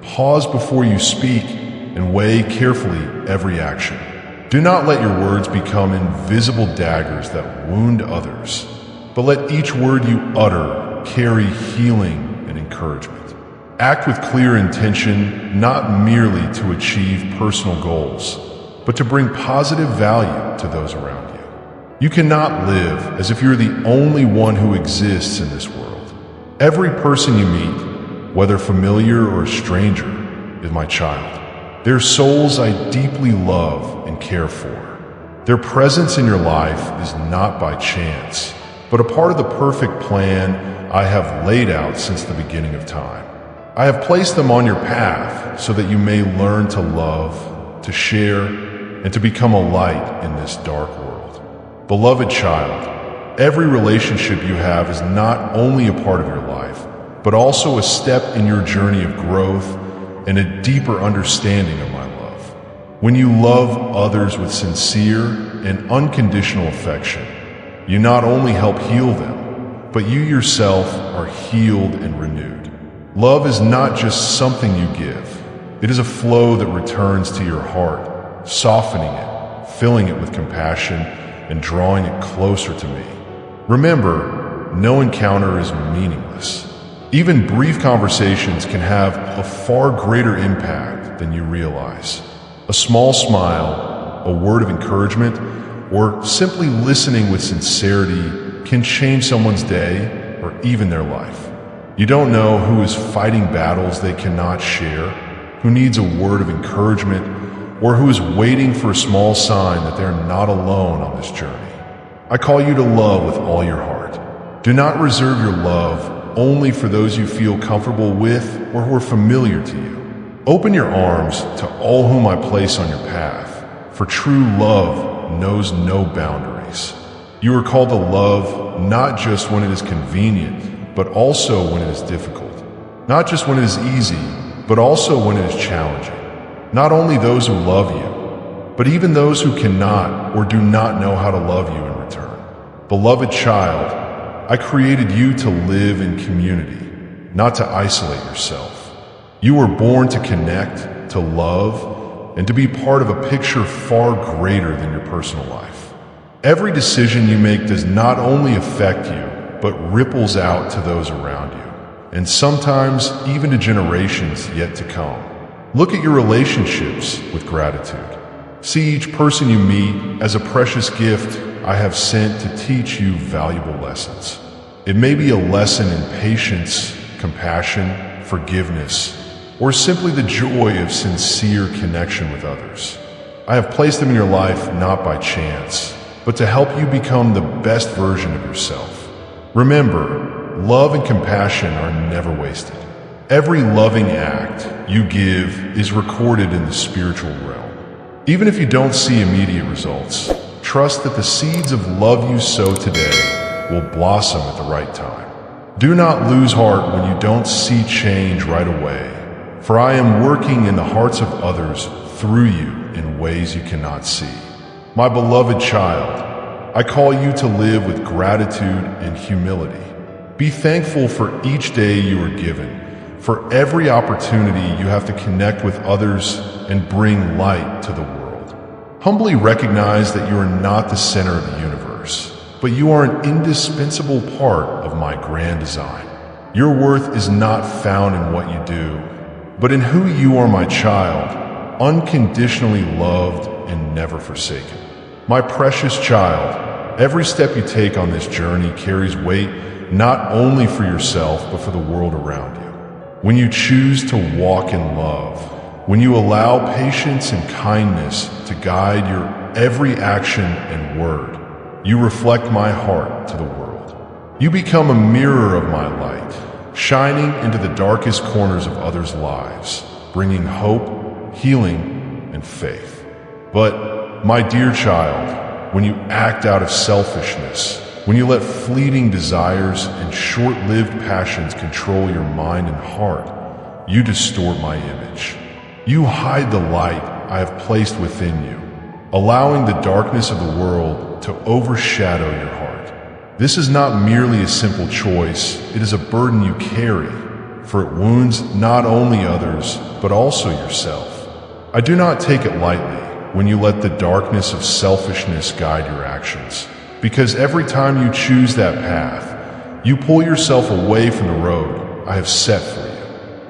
Pause before you speak and weigh carefully every action. Do not let your words become invisible daggers that wound others, but let each word you utter carry healing and encouragement. Act with clear intention, not merely to achieve personal goals, but to bring positive value to those around you. You cannot live as if you're the only one who exists in this world. Every person you meet, whether familiar or a stranger, is my child. Their souls I deeply love and care for. Their presence in your life is not by chance, but a part of the perfect plan I have laid out since the beginning of time. I have placed them on your path so that you may learn to love, to share, and to become a light in this dark world. Beloved child, every relationship you have is not only a part of your life, but also a step in your journey of growth and a deeper understanding of my love. When you love others with sincere and unconditional affection, you not only help heal them, but you yourself are healed and renewed. Love is not just something you give. It is a flow that returns to your heart, softening it, filling it with compassion, and drawing it closer to me. Remember, no encounter is meaningless. Even brief conversations can have a far greater impact than you realize. A small smile, a word of encouragement, or simply listening with sincerity can change someone's day or even their life. You don't know who is fighting battles they cannot share, who needs a word of encouragement, or who is waiting for a small sign that they're not alone on this journey. I call you to love with all your heart. Do not reserve your love only for those you feel comfortable with or who are familiar to you. Open your arms to all whom I place on your path, for true love knows no boundaries. You are called to love not just when it is convenient, but also when it is difficult. Not just when it is easy, but also when it is challenging. Not only those who love you, but even those who cannot or do not know how to love you in return. Beloved child, I created you to live in community, not to isolate yourself. You were born to connect, to love, and to be part of a picture far greater than your personal life. Every decision you make does not only affect you, but ripples out to those around you, and sometimes even to generations yet to come. Look at your relationships with gratitude. See each person you meet as a precious gift I have sent to teach you valuable lessons. It may be a lesson in patience, compassion, forgiveness, or simply the joy of sincere connection with others. I have placed them in your life not by chance, but to help you become the best version of yourself. Remember, love and compassion are never wasted. Every loving act you give is recorded in the spiritual realm. Even if you don't see immediate results, trust that the seeds of love you sow today will blossom at the right time. Do not lose heart when you don't see change right away, for I am working in the hearts of others through you in ways you cannot see. My beloved child, I call you to live with gratitude and humility. Be thankful for each day you are given, for every opportunity you have to connect with others and bring light to the world. Humbly recognize that you are not the center of the universe, but you are an indispensable part of my grand design. Your worth is not found in what you do, but in who you are, my child, unconditionally loved and never forsaken. My precious child, every step you take on this journey carries weight not only for yourself, but for the world around you. When you choose to walk in love, when you allow patience and kindness to guide your every action and word, you reflect my heart to the world. You become a mirror of my light, shining into the darkest corners of others' lives, bringing hope, healing, and faith. But, my dear child, when you act out of selfishness, when you let fleeting desires and short-lived passions control your mind and heart, you distort my image. You hide the light I have placed within you, allowing the darkness of the world to overshadow your heart. This is not merely a simple choice, it is a burden you carry, for it wounds not only others, but also yourself. I do not take it lightly when you let the darkness of selfishness guide your actions, because every time you choose that path, you pull yourself away from the road I have set for you.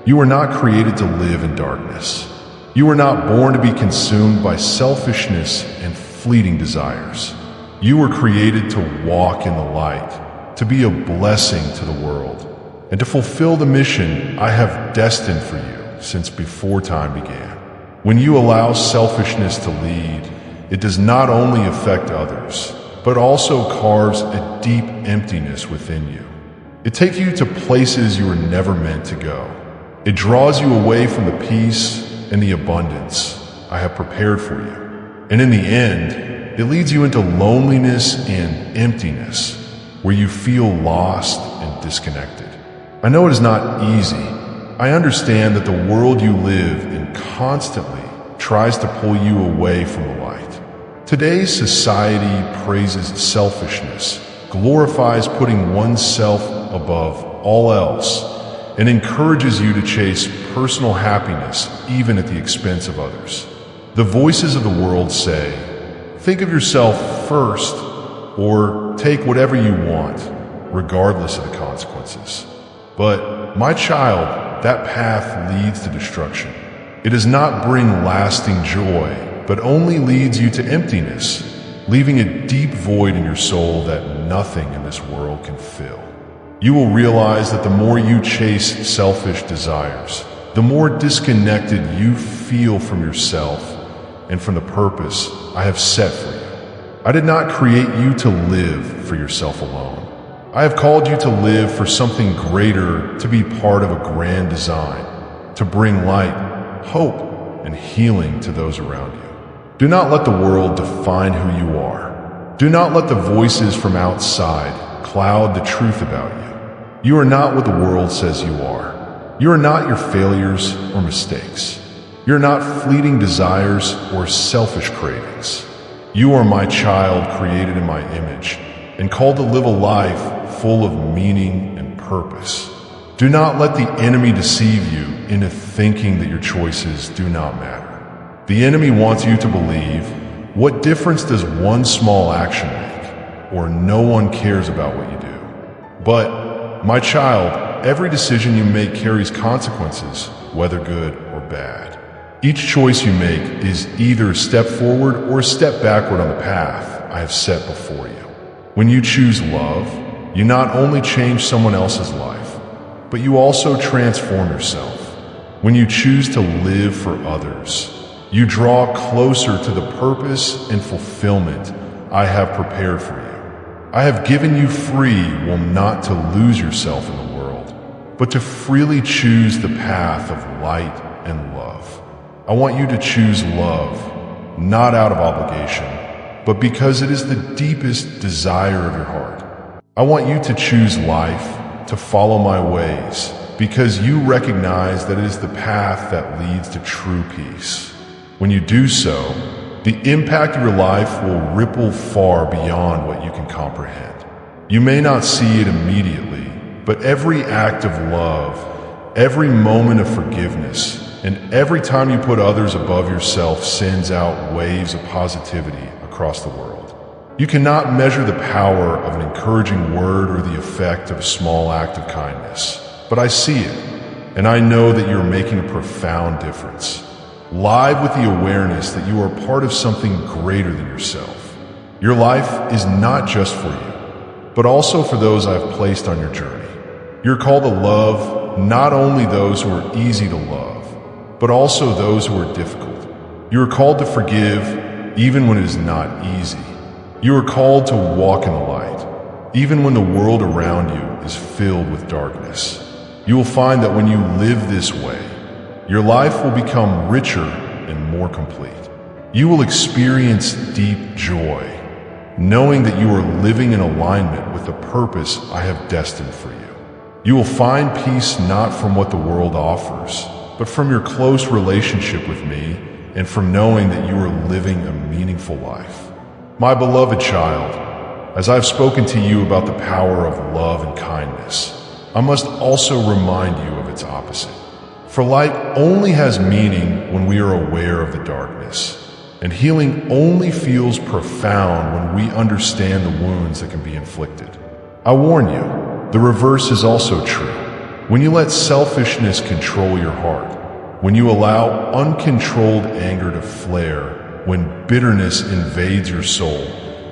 You are not created to live in darkness. You were not born to be consumed by selfishness and fleeting desires. You were created to walk in the light, to be a blessing to the world, and to fulfill the mission I have destined for you since before time began. When you allow selfishness to lead, it does not only affect others, but also carves a deep emptiness within you. It takes you to places you were never meant to go. It draws you away from the peace and the abundance I have prepared for you. And in the end, it leads you into loneliness and emptiness, where you feel lost and disconnected. I know it is not easy. I understand that the world you live in constantly tries to pull you away from the light. Today's society praises selfishness, glorifies putting oneself above all else, and encourages you to chase personal happiness even at the expense of others. The voices of the world say, think of yourself first, or take whatever you want, regardless of the consequences. But, my child, that path leads to destruction. It does not bring lasting joy, but only leads you to emptiness, leaving a deep void in your soul that nothing in this world can fill. You will realize that the more you chase selfish desires, the more disconnected you feel from yourself and from the purpose I have set for you. I did not create you to live for yourself alone. I have called you to live for something greater, to be part of a grand design, to bring light, hope, and healing to those around you. Do not let the world define who you are. Do not let the voices from outside cloud the truth about you. You are not what the world says you are. You are not your failures or mistakes. You are not fleeting desires or selfish cravings. You are my child created in my image and called to live a life full of meaning and purpose. Do not let the enemy deceive you into thinking that your choices do not matter. The enemy wants you to believe, what difference does one small action make? Or no one cares about what you do. But, my child, every decision you make carries consequences, whether good or bad. Each choice you make is either a step forward or a step backward on the path I have set before you. When you choose love, you not only change someone else's life, but you also transform yourself. When you choose to live for others, you draw closer to the purpose and fulfillment I have prepared for you. I have given you free will not to lose yourself in the world, but to freely choose the path of light and love. I want you to choose love, not out of obligation, but because it is the deepest desire of your heart. I want you to choose life, to follow my ways, because you recognize that it is the path that leads to true peace. When you do so, the impact of your life will ripple far beyond what you can comprehend. You may not see it immediately, but every act of love, every moment of forgiveness, and every time you put others above yourself sends out waves of positivity across the world. You cannot measure the power of an encouraging word or the effect of a small act of kindness, but I see it, and I know that you are making a profound difference. Live with the awareness that you are part of something greater than yourself. Your life is not just for you, but also for those I have placed on your journey. You're called to love not only those who are easy to love, but also those who are difficult. You are called to forgive even when it is not easy. You are called to walk in the light, even when the world around you is filled with darkness. You will find that when you live this way, your life will become richer and more complete. You will experience deep joy, knowing that you are living in alignment with the purpose I have destined for you. You will find peace not from what the world offers, but from your close relationship with me and from knowing that you are living a meaningful life. My beloved child, as I've spoken to you about the power of love and kindness, I must also remind you of its opposite. For light only has meaning when we are aware of the darkness, and healing only feels profound when we understand the wounds that can be inflicted. I warn you, the reverse is also true. When you let selfishness control your heart, when you allow uncontrolled anger to flare, when bitterness invades your soul,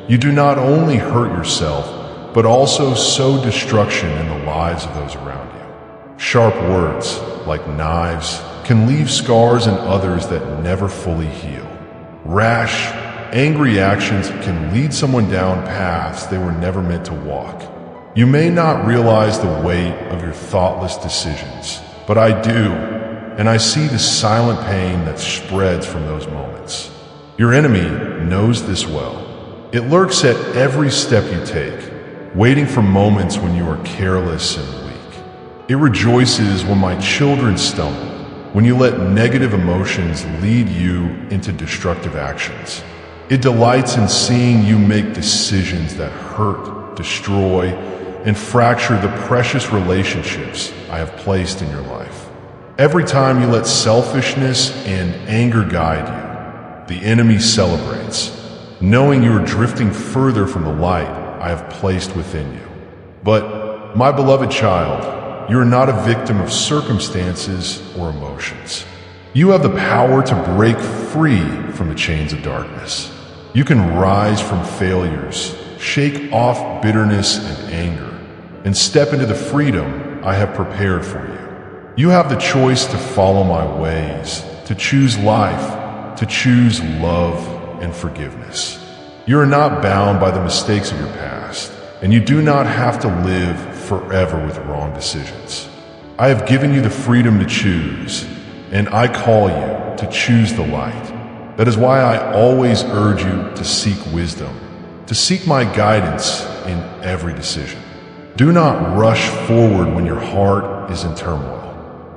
You do not only hurt yourself, but also sow destruction in the lives of those around you. Sharp words, like knives, can leave scars in others that never fully heal. Rash, angry actions can lead someone down paths they were never meant to walk. You may not realize the weight of your thoughtless decisions, but I do, and I see the silent pain that spreads from those moments. Your enemy knows this well. It lurks at every step you take, waiting for moments when you are careless and weak. It rejoices when my children stumble, when you let negative emotions lead you into destructive actions. It delights in seeing you make decisions that hurt, destroy, and fracture the precious relationships I have placed in your life. Every time you let selfishness and anger guide you, the enemy celebrates, knowing you are drifting further from the light I have placed within you. But, my beloved child, you are not a victim of circumstances or emotions. You have the power to break free from the chains of darkness. You can rise from failures, shake off bitterness and anger, and step into the freedom I have prepared for you. You have the choice to follow my ways, to choose life, to choose love and forgiveness. You are not bound by the mistakes of your past, and you do not have to live forever with wrong decisions. I have given you the freedom to choose, and I call you to choose the light. That is why I always urge you to seek wisdom, to seek my guidance in every decision. Do not rush forward when your heart is in turmoil.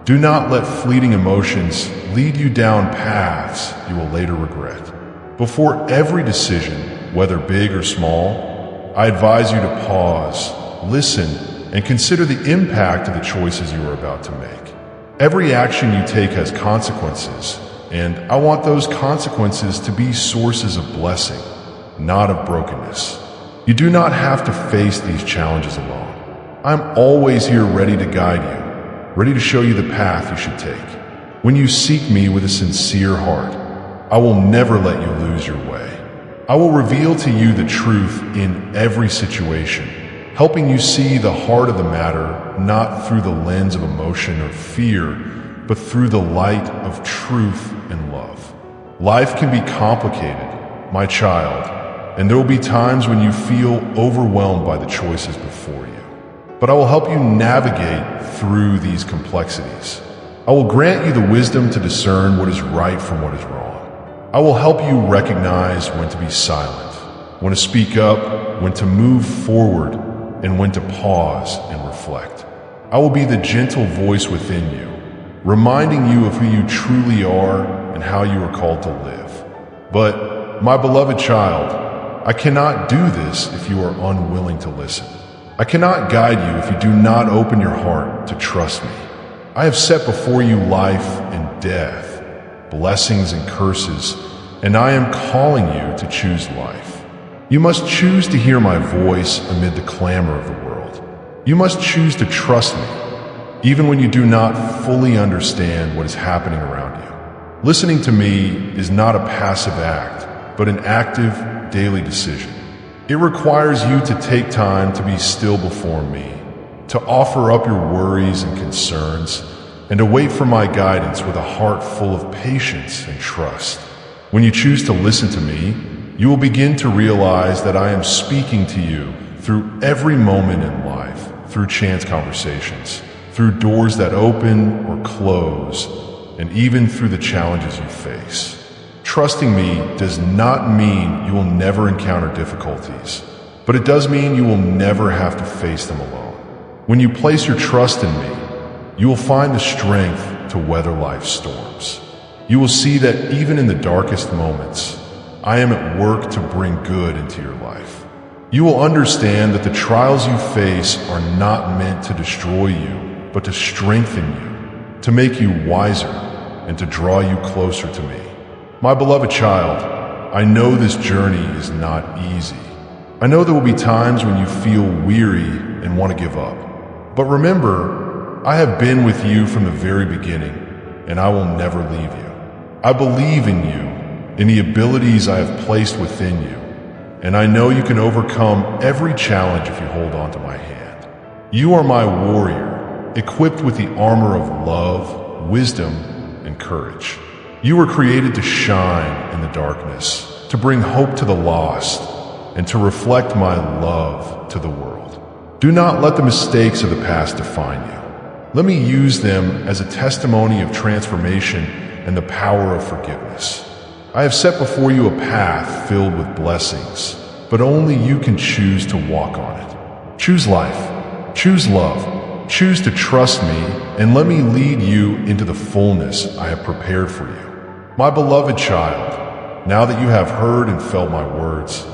Do not let fleeting emotions lead you down paths you will later regret. Before every decision, whether big or small, I advise you to pause, listen, and consider the impact of the choices you are about to make. Every action you take has consequences, and I want those consequences to be sources of blessing, not of brokenness. You do not have to face these challenges alone. I'm always here ready to guide you, ready to show you the path you should take. When you seek me with a sincere heart, I will never let you lose your way. I will reveal to you the truth in every situation, helping you see the heart of the matter not through the lens of emotion or fear, but through the light of truth and love. Life can be complicated, my child, and there will be times when you feel overwhelmed by the choices before you. But I will help you navigate through these complexities. I will grant you the wisdom to discern what is right from what is wrong. I will help you recognize when to be silent, when to speak up, when to move forward, and when to pause and reflect. I will be the gentle voice within you, reminding you of who you truly are and how you are called to live. But, my beloved child, I cannot do this if you are unwilling to listen. I cannot guide you if you do not open your heart to trust me. I have set before you life and death, blessings and curses, and I am calling you to choose life. You must choose to hear my voice amid the clamor of the world. You must choose to trust me, even when you do not fully understand what is happening around you. Listening to me is not a passive act, but an active, daily decision. It requires you to take time to be still before me, to offer up your worries and concerns, and to wait for my guidance with a heart full of patience and trust. When you choose to listen to me, you will begin to realize that I am speaking to you through every moment in life, through chance conversations, through doors that open or close, and even through the challenges you face. Trusting me does not mean you will never encounter difficulties, but it does mean you will never have to face them alone. When you place your trust in me, you will find the strength to weather life's storms. You will see that even in the darkest moments, I am at work to bring good into your life. You will understand that the trials you face are not meant to destroy you, but to strengthen you, to make you wiser, and to draw you closer to me. My beloved child, I know this journey is not easy. I know there will be times when you feel weary and want to give up. But remember, I have been with you from the very beginning, and I will never leave you. I believe in you, in the abilities I have placed within you, and I know you can overcome every challenge if you hold on to my hand. You are my warrior, equipped with the armor of love, wisdom, and courage. You were created to shine in the darkness, to bring hope to the lost, and to reflect my love to the world. Do not let the mistakes of the past define you. Let me use them as a testimony of transformation and the power of forgiveness. I have set before you a path filled with blessings, but only you can choose to walk on it. Choose life, choose love, choose to trust me, and let me lead you into the fullness I have prepared for you. My beloved child, now that you have heard and felt my words,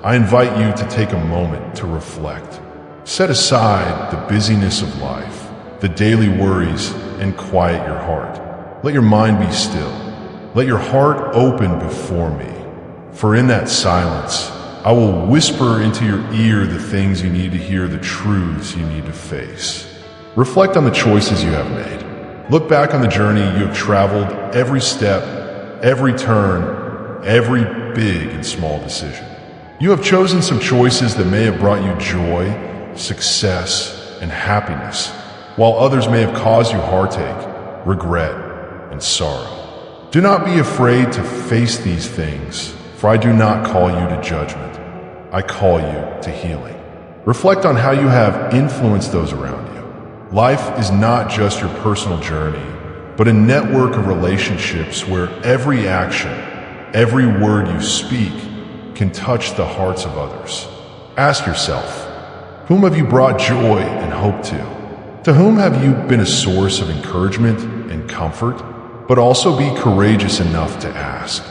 I invite you to take a moment to reflect. Set aside the busyness of life, the daily worries, and quiet your heart. Let your mind be still. Let your heart open before me. For in that silence, I will whisper into your ear the things you need to hear, the truths you need to face. Reflect on the choices you have made. Look back on the journey you have traveled, every step, every turn, every big and small decision. You have chosen some choices that may have brought you joy, success, and happiness, while others may have caused you heartache, regret, and sorrow. Do not be afraid to face these things, for I do not call you to judgment. I call you to healing. Reflect on how you have influenced those around you. Life is not just your personal journey, but a network of relationships where every action, every word you speak, can touch the hearts of others. Ask yourself, whom have you brought joy and hope to? To whom have you been a source of encouragement and comfort? But also be courageous enough to ask,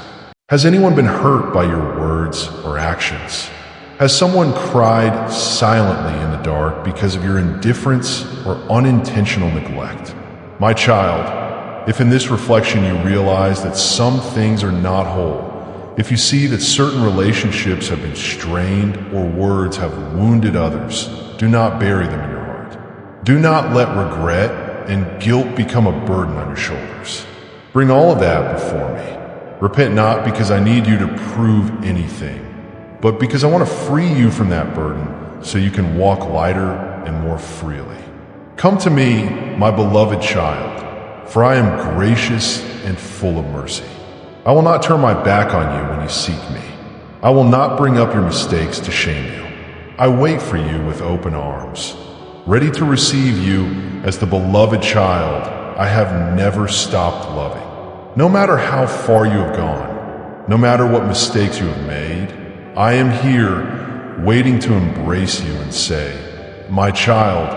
has anyone been hurt by your words or actions? Has someone cried silently in the dark because of your indifference or unintentional neglect? My child, if in this reflection you realize that some things are not whole, if you see that certain relationships have been strained or words have wounded others, do not bury them in your heart. Do not let regret and guilt become a burden on your shoulders. Bring all of that before me. Repent not because I need you to prove anything, but because I want to free you from that burden so you can walk lighter and more freely. Come to me, my beloved child, for I am gracious and full of mercy. I will not turn my back on you when you seek me. I will not bring up your mistakes to shame you. I wait for you with open arms, ready to receive you as the beloved child I have never stopped loving. No matter how far you have gone, no matter what mistakes you have made, I am here waiting to embrace you and say, my child,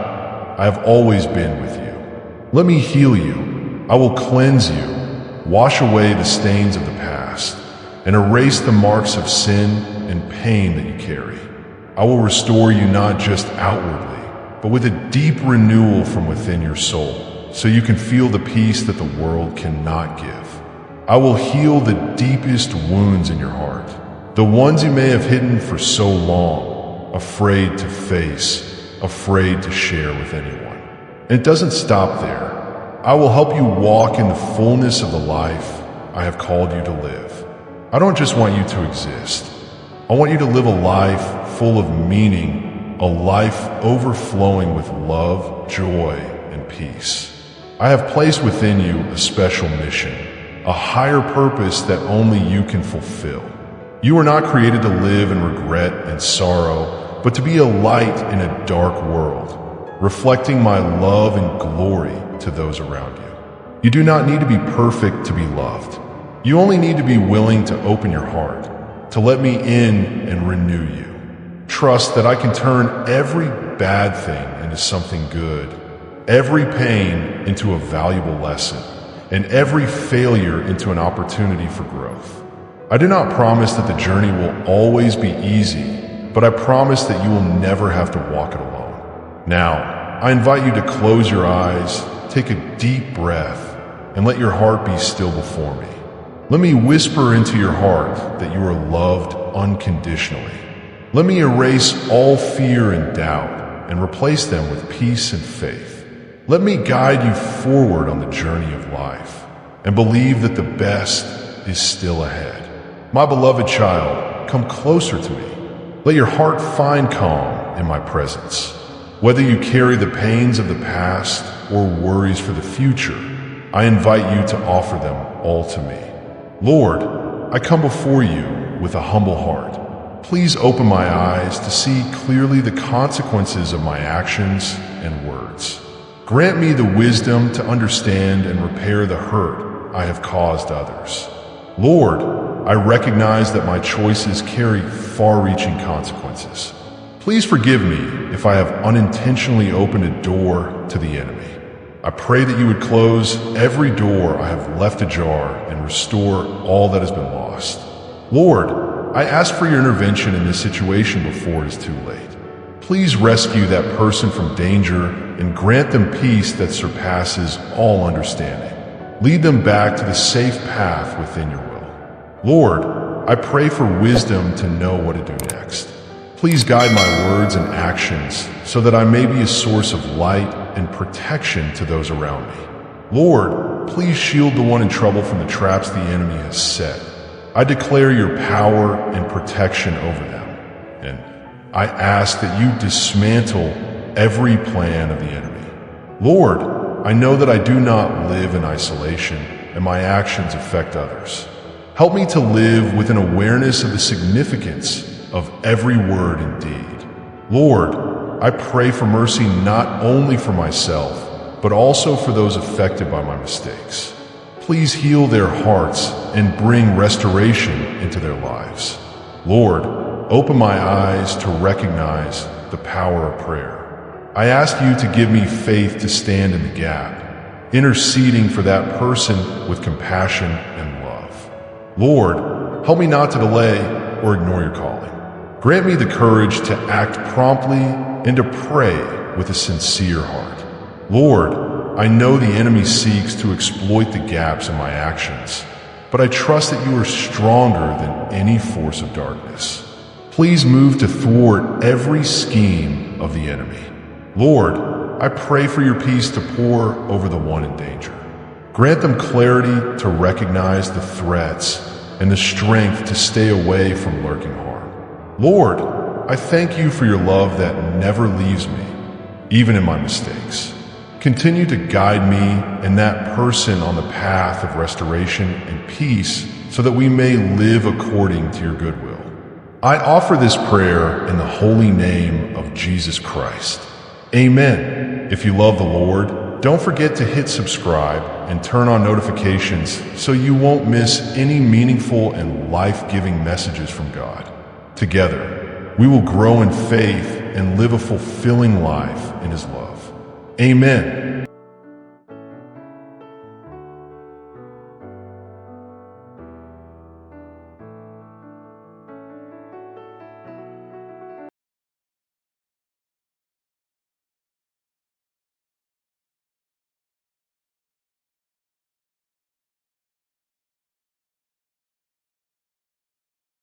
I have always been with you. Let me heal you. I will cleanse you, wash away the stains of the past, and erase the marks of sin and pain that you carry. I will restore you not just outwardly, but with a deep renewal from within your soul, so you can feel the peace that the world cannot give. I will heal the deepest wounds in your heart, the ones you may have hidden for so long, afraid to face, afraid to share with anyone. And it doesn't stop there. I will help you walk in the fullness of the life I have called you to live. I don't just want you to exist. I want you to live a life full of meaning, a life overflowing with love, joy, and peace. I have placed within you a special mission, a higher purpose that only you can fulfill. You were not created to live in regret and sorrow, but to be a light in a dark world, reflecting my love and glory to those around you. You do not need to be perfect to be loved. You only need to be willing to open your heart, to let me in and renew you. Trust that I can turn every bad thing into something good, every pain into a valuable lesson, and every failure into an opportunity for growth. I do not promise that the journey will always be easy, but I promise that you will never have to walk it alone. Now, I invite you to close your eyes, take a deep breath, and let your heart be still before me. Let me whisper into your heart that you are loved unconditionally. Let me erase all fear and doubt and replace them with peace and faith. Let me guide you forward on the journey of life and believe that the best is still ahead. My beloved child, come closer to me. Let your heart find calm in my presence. Whether you carry the pains of the past or worries for the future, I invite you to offer them all to me. Lord, I come before you with a humble heart. Please open my eyes to see clearly the consequences of my actions and words. Grant me the wisdom to understand and repair the hurt I have caused others. Lord, I recognize that my choices carry far-reaching consequences. Please forgive me if I have unintentionally opened a door to the enemy. I pray that you would close every door I have left ajar and restore all that has been lost. Lord, I ask for your intervention in this situation before it is too late. Please rescue that person from danger and grant them peace that surpasses all understanding. Lead them back to the safe path within your will. Lord, I pray for wisdom to know what to do next. Please guide my words and actions so that I may be a source of light and protection to those around me. Lord, please shield the one in trouble from the traps the enemy has set. I declare your power and protection over them, and I ask that you dismantle every plan of the enemy. Lord, I know that I do not live in isolation and my actions affect others. Help me to live with an awareness of the significance of every word and deed. Lord, I pray for mercy not only for myself, but also for those affected by my mistakes. Please heal their hearts and bring restoration into their lives. Lord, open my eyes to recognize the power of prayer. I ask you to give me faith to stand in the gap, interceding for that person with compassion and love. Lord, help me not to delay or ignore your calling. Grant me the courage to act promptly and to pray with a sincere heart. Lord, I know the enemy seeks to exploit the gaps in my actions, but I trust that you are stronger than any force of darkness. Please move to thwart every scheme of the enemy. Lord, I pray for your peace to pour over the one in danger. Grant them clarity to recognize the threats and the strength to stay away from lurking harm. Lord, I thank you for your love that never leaves me, even in my mistakes. Continue to guide me and that person on the path of restoration and peace so that we may live according to your good will. I offer this prayer in the holy name of Jesus Christ. Amen. If you love the Lord, don't forget to hit subscribe and turn on notifications so you won't miss any meaningful and life-giving messages from God. Together, we will grow in faith and live a fulfilling life in His love. Amen.